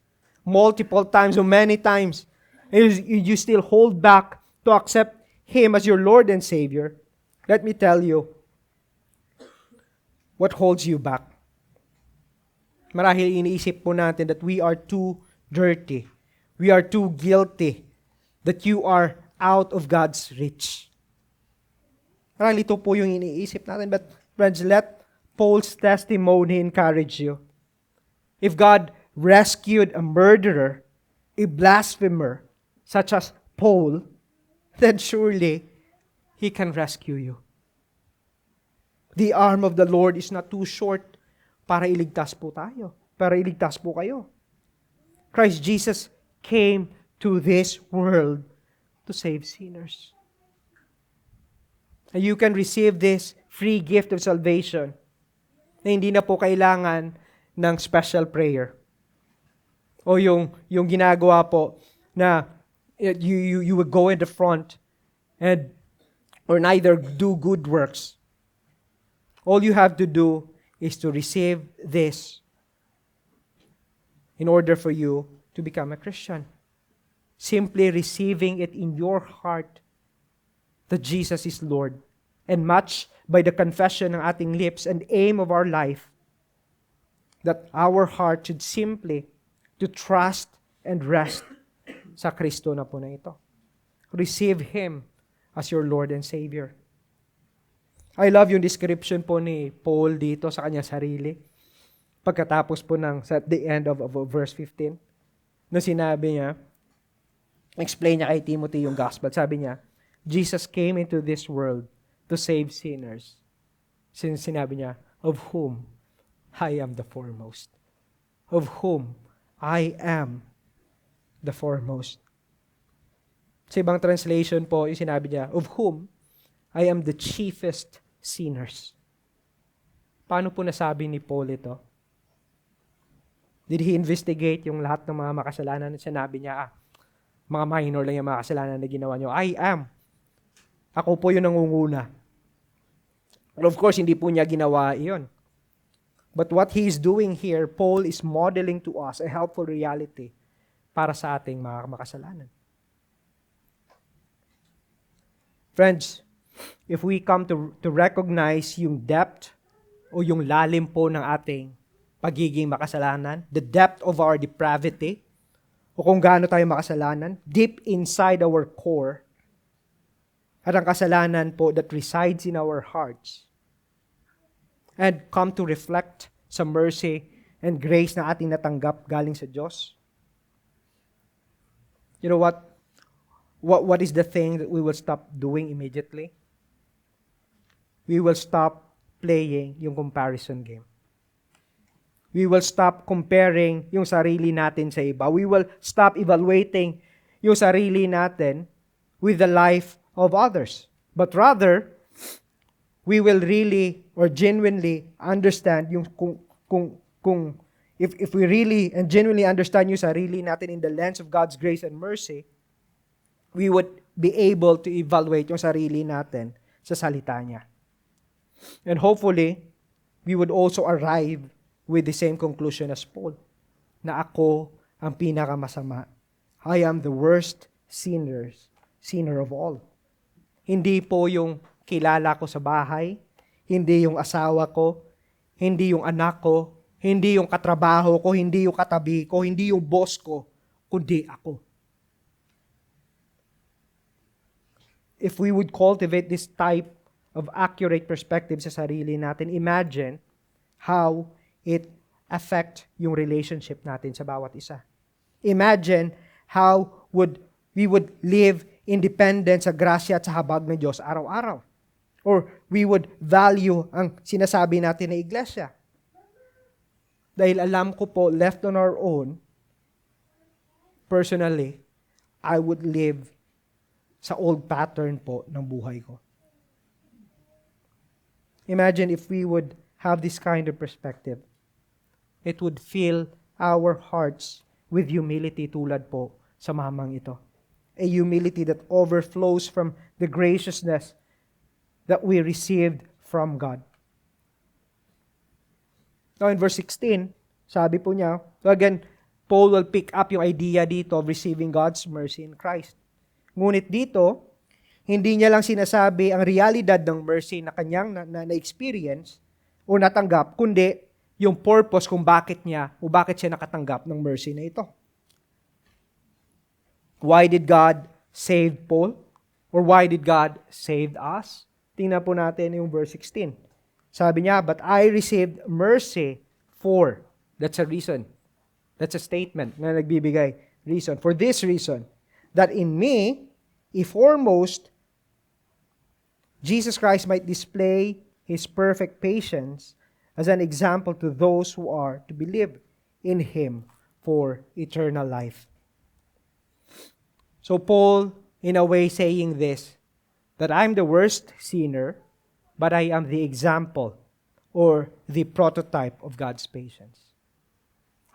multiple times or many times, and you still hold back to accept Him as your Lord and Savior. Let me tell you what holds you back. Marahil iniisip po natin that we are too dirty. We are too guilty. That you are out of God's reach. Marahil ito po yung iniisip natin. But friends, let Paul's testimony encourage you. If God rescued a murderer, a blasphemer, such as Paul, then surely He can rescue you. The arm of the Lord is not too short para iligtas po tayo, para iligtas po kayo. Christ Jesus came to this world to save sinners. And you can receive this free gift of salvation na hindi na po kailangan ng special prayer. O yung ginagawa po na you would go in the front and or neither do good works. All you have to do is to receive this in order for you to become a Christian. Simply receiving it in your heart that Jesus is Lord, and matched by the confession ng ating lips and aim of our life that our heart should simply to trust and rest sa Kristo na po na ito. Receive Him as your Lord and Savior. I love yung description po ni Paul dito sa kanyang sarili. Pagkatapos po at the end of verse 15, na sinabi niya, explain niya kay Timothy yung gospel. Sabi niya, Jesus came into this world to save sinners. Sinabi niya, of whom I am the foremost. Of whom I am the foremost. Sa ibang translation po, yung sinabi niya, of whom I am the chiefest sinners. Paano po nasabi ni Paul ito? Did he investigate yung lahat ng mga makasalanan at sinabi niya, mga minor lang yung mga kasalanan na ginawa niyo? I am. Ako po yung nangunguna. Well, of course, hindi po niya ginawa iyon. But what he is doing here, Paul is modeling to us a helpful reality para sa ating mga makasalanan. Friends, if we come to recognize yung depth o yung lalim po ng ating pagiging makasalanan, the depth of our depravity, o kung gaano tayo makasalanan, deep inside our core, at ang kasalanan po that resides in our hearts, and come to reflect sa mercy and grace na ating natanggap galing sa Diyos. You know what? What is the thing that we will stop doing immediately? We will stop playing yung comparison game. We will stop comparing yung sarili natin sa iba. We will stop evaluating yung sarili natin with the life of others. But rather, we will really or genuinely understand yung if we really and genuinely understand yung sarili natin in the lens of God's grace and mercy, we would be able to evaluate yung sarili natin sa salita niya. And hopefully, we would also arrive with the same conclusion as Paul, na ako ang pinakamasama. I am the worst sinner of all. Hindi po yung kilala ko sa bahay, hindi yung asawa ko, hindi yung anak ko, hindi yung katrabaho ko, hindi yung katabi ko, hindi yung boss ko, kundi ako. If we would cultivate this type of accurate perspective sa sarili natin, imagine how it affect yung relationship natin sa bawat isa. Imagine how we would live independent sa grasya at sa habag ng Diyos araw-araw. Or we would value ang sinasabi natin na iglesia. Dahil alam ko po, left on our own, personally, I would live sa old pattern po ng buhay ko. Imagine if we would have this kind of perspective. It would fill our hearts with humility tulad po sa mamang ito. A humility that overflows from the graciousness that we received from God. Now in verse 16, sabi po niya, so again, Paul will pick up yung idea dito of receiving God's mercy in Christ. Ngunit dito, hindi niya lang sinasabi ang realidad ng mercy na kanyang na-experience o natanggap, kundi yung purpose kung bakit niya o bakit siya nakatanggap ng mercy na ito. Why did God save Paul? Or why did God save us? Tingnan po natin yung verse 16. Sabi niya, but I received mercy for. That's a reason. That's a statement na nagbibigay reason. For this reason, that in me, if foremost, Jesus Christ might display His perfect patience as an example to those who are to believe in Him for eternal life. So Paul, in a way, saying this, that I'm the worst sinner, but I am the example or the prototype of God's patience.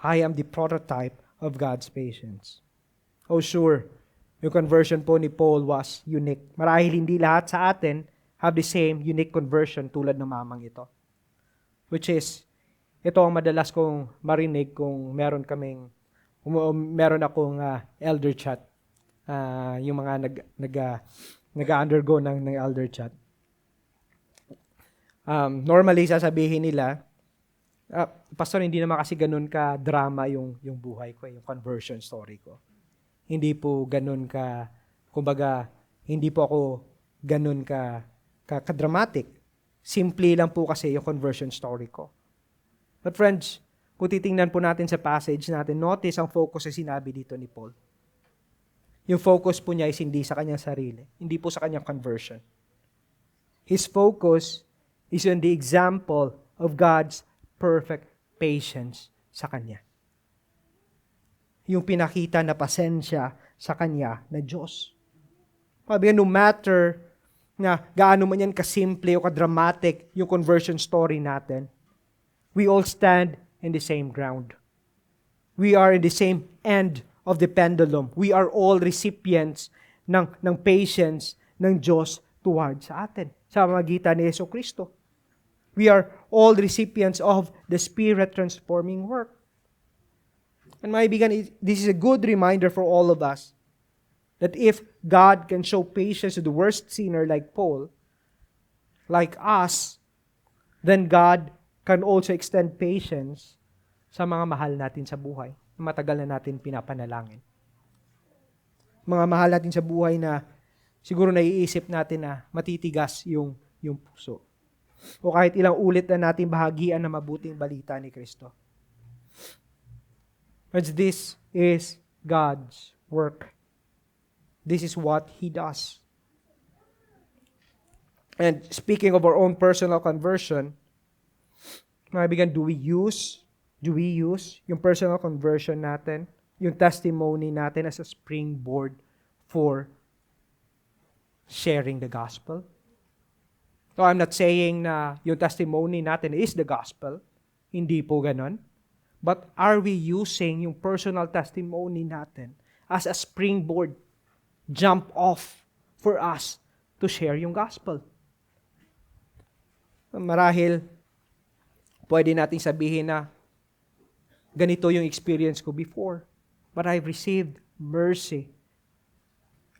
I am the prototype of God's patience. Oh sure, yung conversion po ni Paul was unique. Marahil hindi lahat sa atin have the same unique conversion tulad ng mamang ito. Which is, ito ang madalas kong marinig kung meron akong elder chat. Yung mga nag-undergo ng elder chat. Normally, sasabihin nila, Pastor, hindi naman kasi ganun ka-drama yung buhay ko, yung conversion story ko. Hindi po ganun kumbaga, hindi po ako ganun ka-dramatic. Simple lang po kasi yung conversion story ko. But friends, kung titingnan po natin sa passage natin, notice ang focus na sinabi dito ni Paul. Yung focus po niya is hindi sa kanyang sarili, hindi po sa kanyang conversion. His focus is on the example of God's perfect patience sa kanya. Yung pinakita na pasensya sa kanya na Diyos. Sabi no matter na gaano man yan kasimple o kadramatic yung conversion story natin, we all stand in the same ground. We are in the same end of the pendulum. We are all recipients ng patience ng Diyos towards sa atin sa magitan ni Jesucristo. We are all recipients of the Spirit transforming work. And maibigan, this is a good reminder for all of us that if God can show patience to the worst sinner like Paul, like us, then God can also extend patience sa mga mahal natin sa buhay. Matagal na natin pinapanalangin. Mga mahal natin sa buhay na siguro naiisip natin na matitigas yung puso. O kahit ilang ulit na natin bahagian na mabuting balita ni Kristo. But this is God's work. This is what He does. And speaking of our own personal conversion, maibigan, do we use yung personal conversion natin, yung testimony natin as a springboard for sharing the gospel? So I'm not saying na yung testimony natin is the gospel. Hindi po ganon. But are we using yung personal testimony natin as a springboard, jump off for us to share yung gospel? Marahil, pwede nating sabihin na ganito yung experience ko before. But I've received mercy.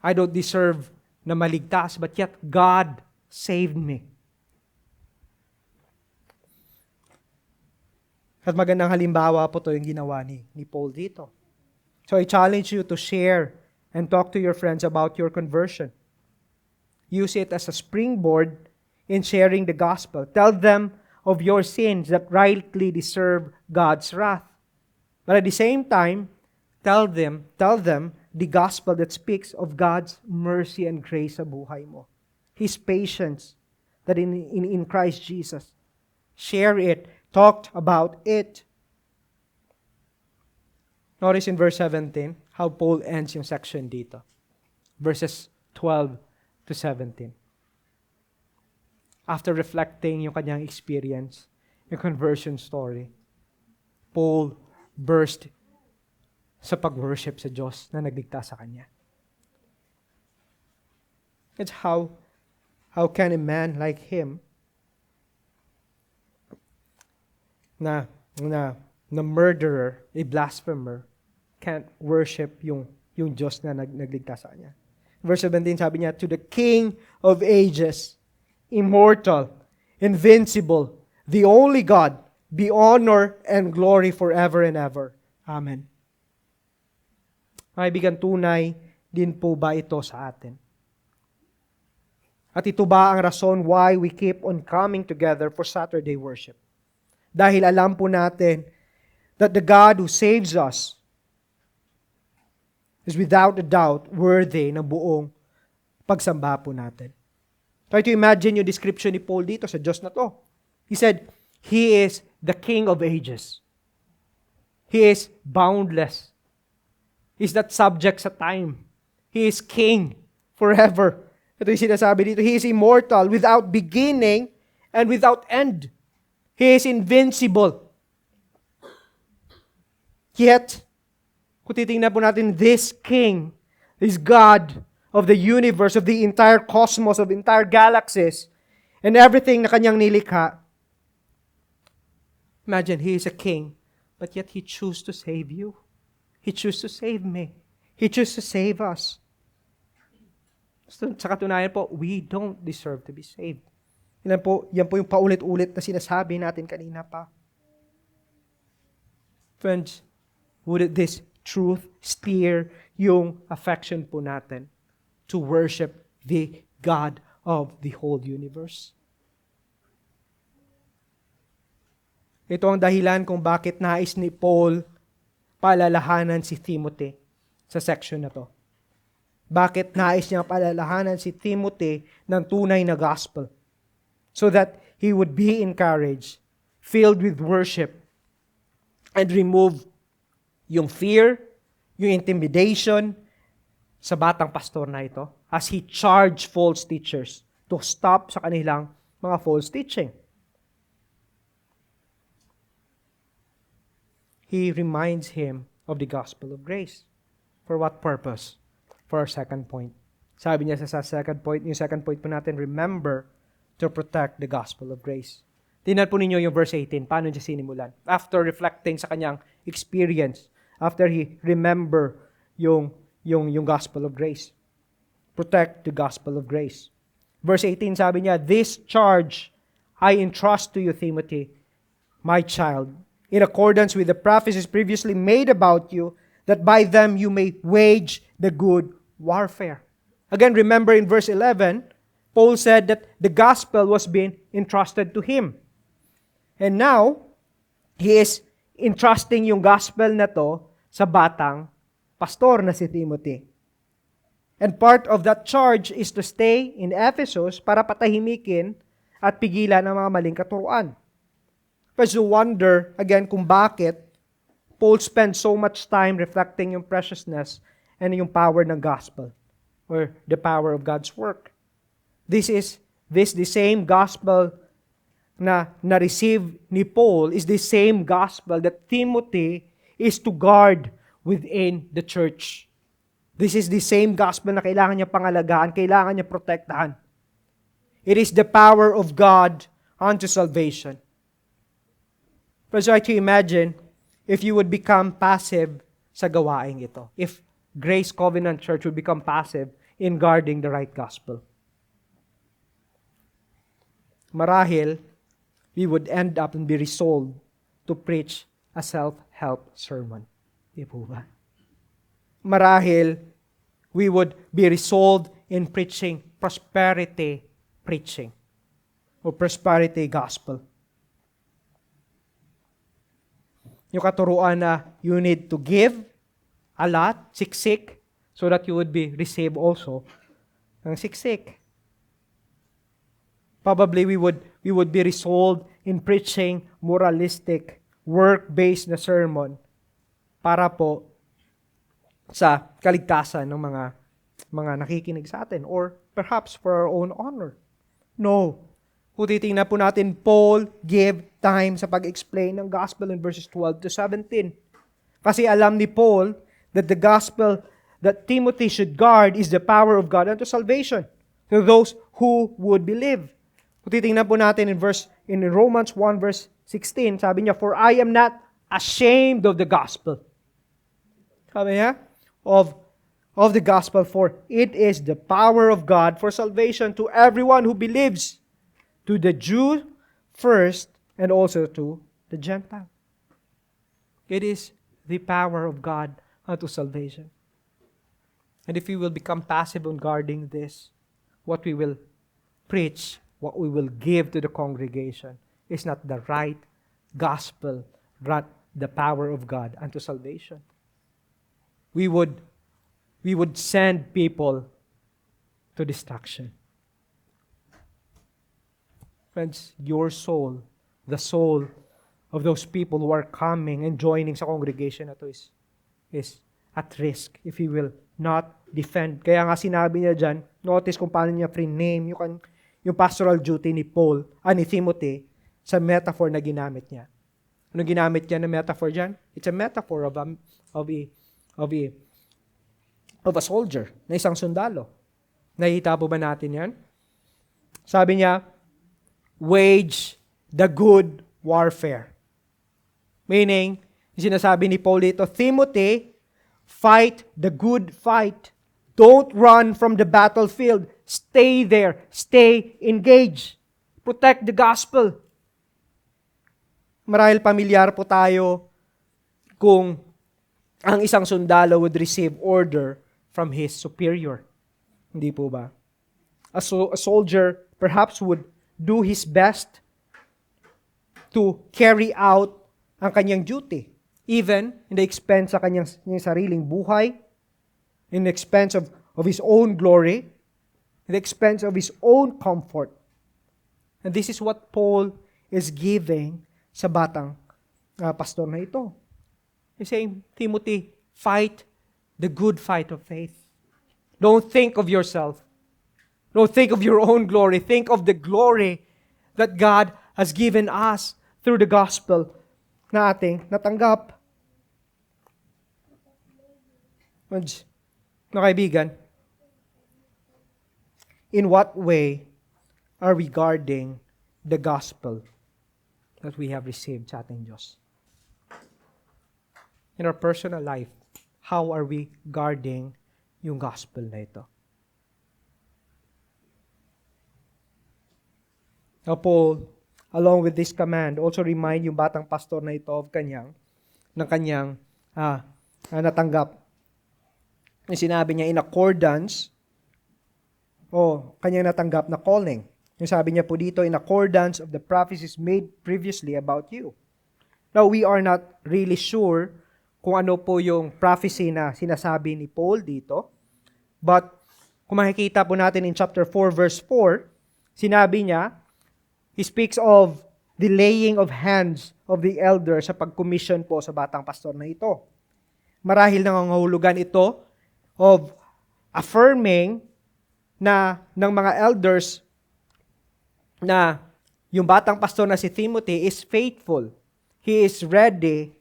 I don't deserve na maligtas, but yet God saved me. At magandang halimbawa po to yung ginawa ni Paul dito. So I challenge you to share and talk to your friends about your conversion. Use it as a springboard in sharing the gospel. Tell them of your sins that rightly deserve God's wrath. But at the same time, tell them the gospel that speaks of God's mercy and grace sa buhay mo. His patience that in Christ Jesus. Share it. Talked about it. Notice in verse 17 how Paul ends yung section dito. Verses 12 to 17. After reflecting yung kanyang experience, yung conversion story, Paul burst sa pag-worship sa Diyos na nagligtas sa kanya. It's how can a man like him na murderer, a blasphemer, can't worship yung Diyos na nagligtas sa kanya. Verse 17, sabi niya, to the King of ages, immortal, invincible, the only God, be honor and glory forever and ever. Amen. Kaibigan, tunay din po ba ito sa atin? At ito ba ang rason why we keep on coming together for Saturday worship? Dahil alam po natin that the God who saves us is without a doubt worthy ng buong pagsamba po natin. Try to imagine yung description ni Paul dito sa Diyos na to. He said, He is the King of ages. He is boundless. He's not subject sa time. He is King forever. Ito yung sinasabi dito. He is immortal, without beginning and without end. He is invincible. Yet, kung titingnan po natin, this King, this God of the universe, of the entire cosmos, of the entire galaxies, and everything na kanyang nilikha, imagine, He is a King, but yet He chose to save you. He chose to save me. He chose to save us. So, sa katunayan po, we don't deserve to be saved. Yan po yung paulit-ulit na sinasabi natin kanina pa. Friends, would this truth steer yung affection po natin to worship the God of the whole universe? Ito ang dahilan kung bakit nais ni Paul paalalahanan si Timothy sa section na to. Bakit nais niya paalalahanan si Timothy ng tunay na gospel? So that he would be encouraged, filled with worship, and remove yung fear, yung intimidation sa batang pastor na ito as he charged false teachers to stop sa kanilang mga false teaching. He reminds him of the gospel of grace. For what purpose? For our second point. Sabi niya sa second point, yung second point po natin, remember to protect the gospel of grace. Tingnan po ninyo yung verse 18, paano niya sinimulan. After reflecting sa kanyang experience, after he remember yung gospel of grace. Protect the gospel of grace. Verse 18, sabi niya, this charge I entrust to you, Timothy, my child, in accordance with the prophecies previously made about you, that by them you may wage the good warfare. Again, remember in verse 11, Paul said that the gospel was being entrusted to him. And now, he is entrusting yung gospel na to sa batang pastor na si Timothy. And part of that charge is to stay in Ephesus para patahimikin at pigilan ang mga maling katuruan. But you wonder, again, kung bakit Paul spent so much time reflecting yung preciousness and yung power ng gospel or the power of God's work. This the same gospel na na-receive ni Paul is the same gospel that Timothy is to guard within the church. This is the same gospel na kailangan niya pangalagaan, kailangan niya protektahan. It is the power of God unto salvation. But try to imagine if you would become passive sa gawaing ito. If Grace Covenant Church would become passive in guarding the right gospel. Marahil, we would end up and be resolved to preach a self-help sermon. Di po ba? Marahil, we would be resolved in preaching prosperity preaching or prosperity gospel. Yung katuruan na you need to give a lot, siksik, so that you would be received also ng siksik. Probably we would be resolved in preaching moralistic, work-based na sermon para po sa kaligtasan ng mga nakikinig sa atin or perhaps for our own honor. No. Kung titingnan po natin, Paul gave time sa pag-explain ng gospel in verses 12 to 17. Kasi alam ni Paul that the gospel that Timothy should guard is the power of God unto salvation to those who would believe. Kung titingnan po natin in Romans 1 verse 16, sabi niya, for I am not ashamed of the gospel. Sabi niya, of the gospel, for it is the power of God for salvation to everyone who believes, to the Jew first and also to the Gentile. It is the power of God unto salvation. And if we will become passive on guarding this, what we will preach, what we will give to the congregation is not the right gospel, but the power of God unto salvation. We would send people to destruction. Friends, your soul, the soul of those people who are coming and joining sa congregation na to is at risk if you will not defend. Kaya nga sinabi niya dyan, notice kung paano niya pre-name yung pastoral duty ni ni Timothy sa metaphor na ginamit niya. Ano ginamit niya na metaphor dyan? It's a metaphor of a soldier, na isang sundalo. Nakita po ba natin yan? Sabi niya, wage the good warfare. Meaning, sinasabi ni Paul dito, Timothy, fight the good fight. Don't run from the battlefield. Stay there. Stay engaged. Protect the gospel. Marahil pamilyar po tayo kung ang isang sundalo would receive order from his superior. Hindi po ba? A soldier perhaps would do his best to carry out ang kanyang duty, even in the expense sa kanyang sariling buhay, in the expense of his own glory, in the expense of his own comfort. And this is what Paul is giving sa batang pastor na ito. He's saying, Timothy, fight the good fight of faith. Don't think of yourself. Don't think of your own glory. Think of the glory that God has given us through the gospel na ating natanggap. Mga kaibigan, in what way are we guarding the gospel that we have received sa ating Diyos? In our personal life, how are we guarding yung gospel na ito? Now, Paul, along with this command, also remind yung batang pastor na ito of kanyang natanggap. Yung sinabi niya, in accordance, kanyang natanggap na calling. Yung sabi niya po dito, in accordance of the prophecies made previously about you. Now, we are not really sure kung ano po yung prophecy na sinasabi ni Paul dito. But, kung makikita po natin in chapter 4, verse 4, sinabi niya, he speaks of the laying of hands of the elder sa pag-commission po sa batang pastor na ito. Marahil nangangahulugan ito of affirming na ng mga elders na yung batang pastor na si Timothy is faithful. He is ready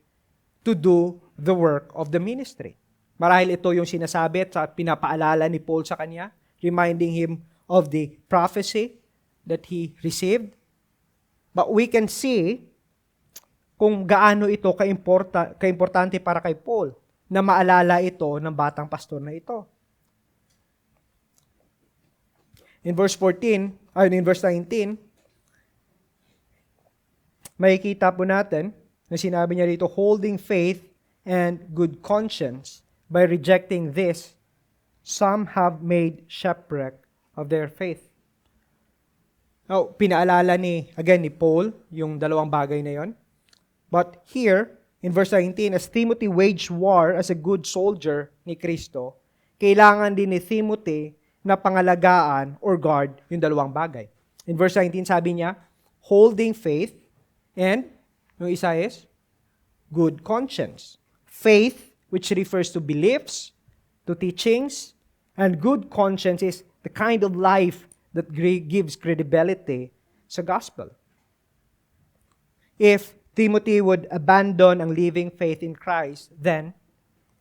to do the work of the ministry. Marahil ito yung sinasabi at pinapaalala ni Paul sa kanya, reminding him of the prophecy that he received. But we can see kung gaano ito kaimportante para kay Paul na maalala ito ng batang pastor na ito. In verse 19, makikita po natin na sinabi niya dito, holding faith and good conscience, by rejecting this, some have made shipwreck of their faith. Now, pinaalala ni Paul, yung dalawang bagay na yon. But here, in verse 19, as Timothy waged war as a good soldier ni Kristo, kailangan din ni Timothy na pangalagaan or guard yung dalawang bagay. In verse 19, sabi niya, holding faith, and yung isa is, good conscience. Faith, which refers to beliefs, to teachings, and good conscience is the kind of life that gives credibility sa gospel. If Timothy would abandon ang living faith in Christ, then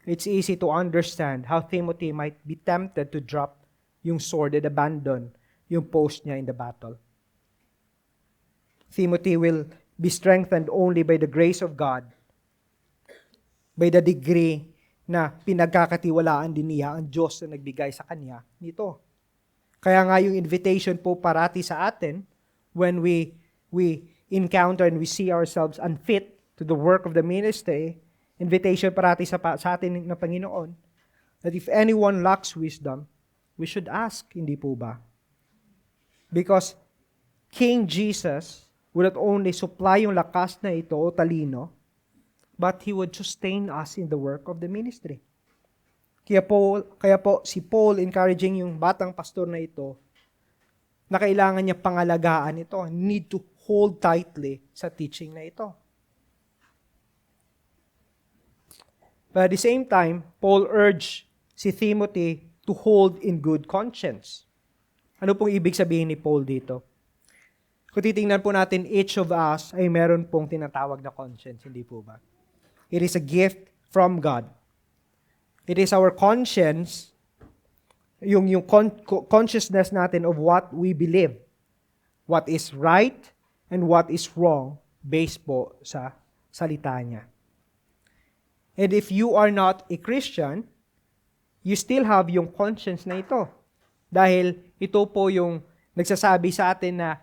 it's easy to understand how Timothy might be tempted to drop yung sword and abandon yung post niya in the battle. Timothy will be strengthened only by the grace of God, by the degree na pinagkakatiwalaan din niya ang Diyos na nagbigay sa kanya nito. Kaya nga yung invitation po parati sa atin when we encounter and we see ourselves unfit to the work of the ministry, invitation parati sa atin ng Panginoon, that if anyone lacks wisdom, we should ask, hindi po ba? Because King Jesus would not only supply yung lakas na ito o talino, but He would sustain us in the work of the ministry. Kaya po si Paul encouraging yung batang pastor na ito na kailangan niya pangalagaan ito. Need to hold tightly sa teaching na ito. But at the same time, Paul urged si Timothy to hold in good conscience. Ano pong ibig sabihin ni Paul dito? Kung titingnan po natin, each of us ay meron pong tinatawag na conscience, hindi po ba? It is a gift from God. It is our conscience, yung consciousness natin of what we believe, what is right and what is wrong based po sa salita niya. And if you are not a Christian, you still have yung conscience na ito. Dahil ito po yung nagsasabi sa atin na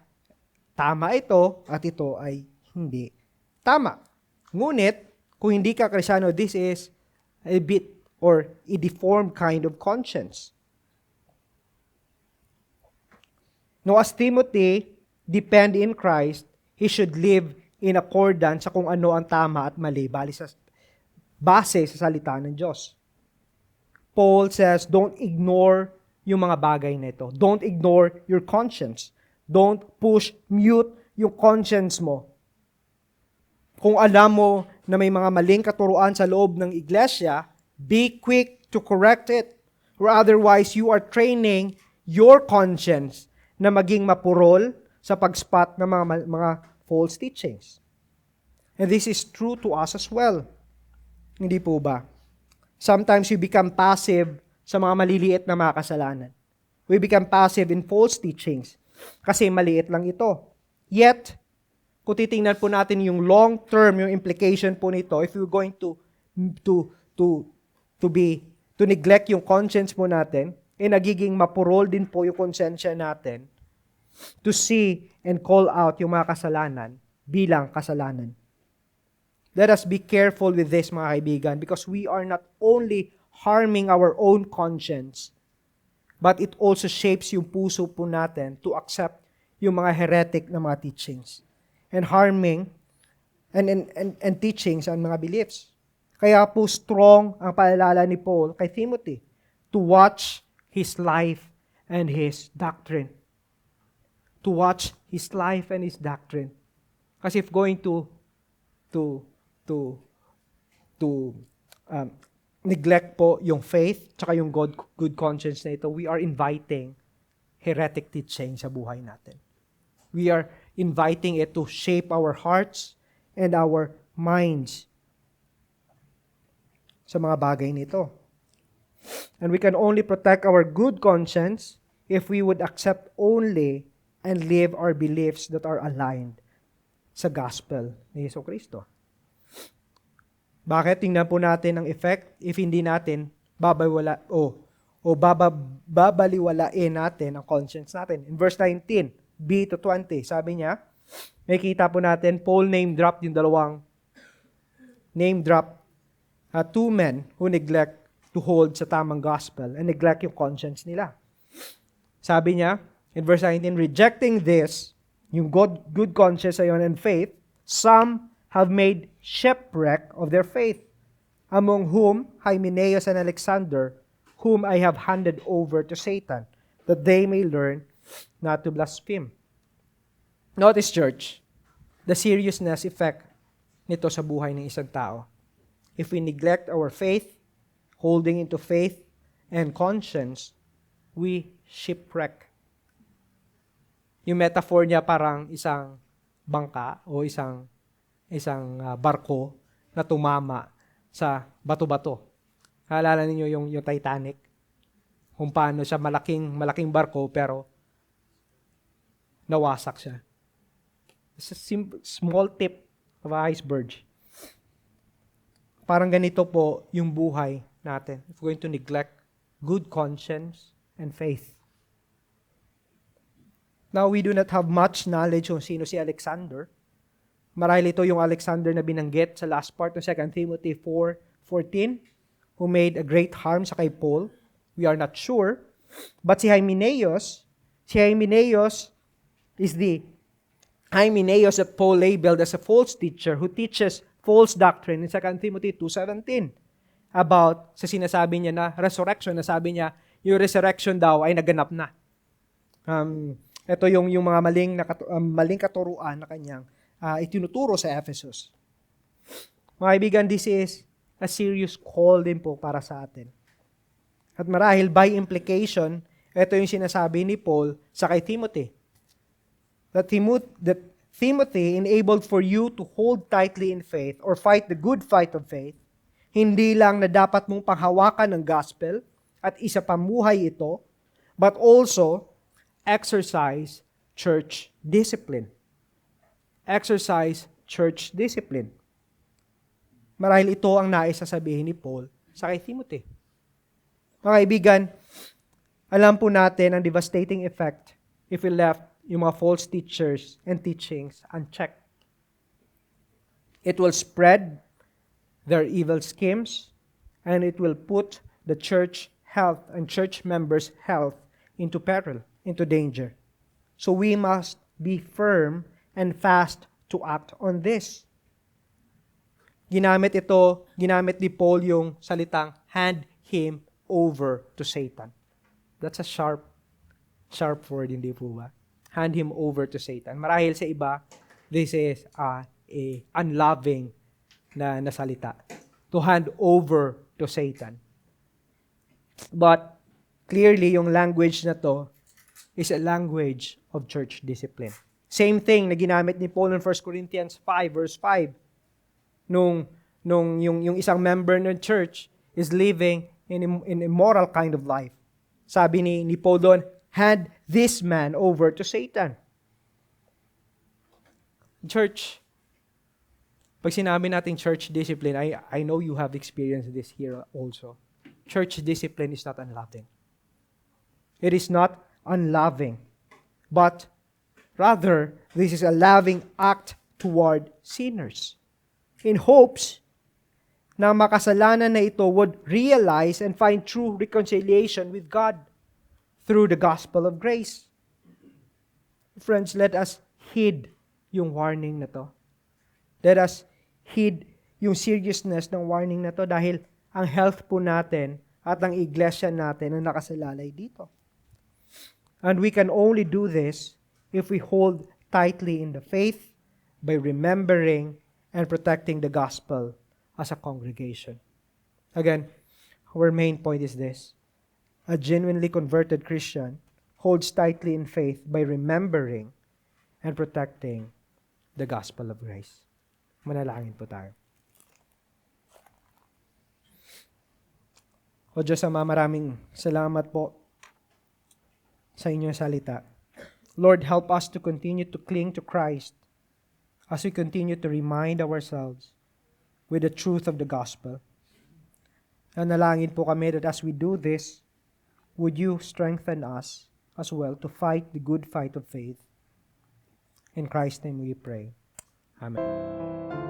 tama ito at ito ay hindi tama. Ngunit, kung hindi ka Kristiyano, this is a bit or a deformed kind of conscience. Now, as Timothy depend in Christ, he should live in accordance sa kung ano ang tama at mali, base sa salita ng Diyos. Paul says, don't ignore yung mga bagay na ito. Don't ignore your conscience. Don't push mute yung conscience mo. Kung alam mo na may mga maling katuruan sa loob ng iglesia, be quick to correct it. Or otherwise, you are training your conscience na maging mapurol sa pag-spot ng mga false teachings. And this is true to us as well. Hindi po ba? Sometimes we become passive sa mga maliliit na mga kasalanan. We become passive in false teachings kasi maliit lang ito. Yet, kung titingnan po natin yung long term, yung implication po nito, if we're going to neglect yung conscience po natin, nagiging mapurol din po yung konsensya natin to see and call out yung mga kasalanan bilang kasalanan. Let us be careful with this, mga kaibigan, because we are not only harming our own conscience, but it also shapes yung puso po natin to accept yung mga heretic na mga teachings and harming and teachings and mga beliefs. Kaya po strong ang paalala ni Paul kay Timothy to watch his life and his doctrine. To watch his life and his doctrine. Kasi if going to neglect po yung faith tsaka yung good conscience na ito, we are inviting heretic teaching sa buhay natin. We are inviting it to shape our hearts and our minds sa mga bagay nito. And we can only protect our good conscience if we would accept only and live our beliefs that are aligned sa gospel ni Jesucristo. Bakit? Tingnan po natin ang effect if hindi natin babaliwalain natin ang conscience natin. In verse 19, B to 20, sabi niya, may kita po natin, Paul name drop yung dalawang two men who neglect to hold sa tamang gospel and neglect yung conscience nila. Sabi niya, in verse 19, rejecting this, yung good conscience ayon and faith, some have made shipwreck of their faith, among whom Hymenaeus and Alexander, whom I have handed over to Satan, that they may learn not to blaspheme. Notice, church, the seriousness effect nito sa buhay ng isang tao. If we neglect our faith, holding into faith and conscience, we shipwreck. Yung metaphor niya parang isang bangka o isang barko na tumama sa bato-bato. Kaalala ninyo yung Titanic? Kung paano siya malaking barko pero nawasak siya. It's a small tip of an iceberg. Parang ganito po yung buhay natin. If we're going to neglect good conscience and faith. Now, we do not have much knowledge kung sino si Alexander. Marahil ito yung Alexander na binanggit sa last part ng 2 Timothy 4:14, who made a great harm sa kay Paul. We are not sure. But si Hymenaeus is the Hymenaeus that Paul labeled as a false teacher who teaches false doctrine in 2 Timothy 2:17 about sa sinasabi niya na resurrection, na sabi niya yung resurrection daw ay naganap na. Ito yung mga maling katuruan na kanyang itinuturo sa Ephesus. Mga kaibigan, this is a serious call din po para sa atin. At marahil by implication, ito yung sinasabi ni Paul sa kay Timothy. That Timothy enabled for you to hold tightly in faith or fight the good fight of faith. Hindi lang na dapat mong panghawakan ng gospel at isa pamuhay ito, but also exercise church discipline. Exercise church discipline. Marahil ito ang nais sasabihin ni Paul sa kay Timothy. Mga kaibigan, alam po natin ang devastating effect if we left yung mga false teachers and teachings unchecked. It will spread their evil schemes, and it will put the church health and church members' health into peril, into danger. So we must be firm and fast to act on this. Ginamit ni Paul yung salitang hand him over to Satan. That's a sharp word, hindi po ba? Hand him over to Satan. Marahil sa iba, this is a unloving na salita. To hand over to Satan. But clearly, yung language na to is a language of church discipline. Same thing na ginamit ni Paul in 1 Corinthians 5 verse 5. Nung yung isang member ng church is living in immoral kind of life. Sabi ni Paul doon, hand this man over to Satan. Church, pag sinabi natin church discipline, I know you have experienced this here also. Church discipline is not unloving. It is not unloving, but rather, this is a loving act toward sinners in hopes na makasalanan na ito would realize and find true reconciliation with God through the gospel of grace. Friends, let us heed yung warning na to. Let us heed yung seriousness ng warning na to dahil ang health po natin at ang iglesia natin ang nakasalalay dito. And we can only do this if we hold tightly in the faith by remembering and protecting the gospel as a congregation. Again, our main point is this. A genuinely converted Christian holds tightly in faith by remembering and protecting the gospel of grace. Manalangin po tayo. O Diyos Ama, maraming salamat po sa inyong salita. Lord, help us to continue to cling to Christ as we continue to remind ourselves with the truth of the gospel. Nanalangin po kami that as we do this, would you strengthen us as well to fight the good fight of faith? In Christ's name we pray. Amen.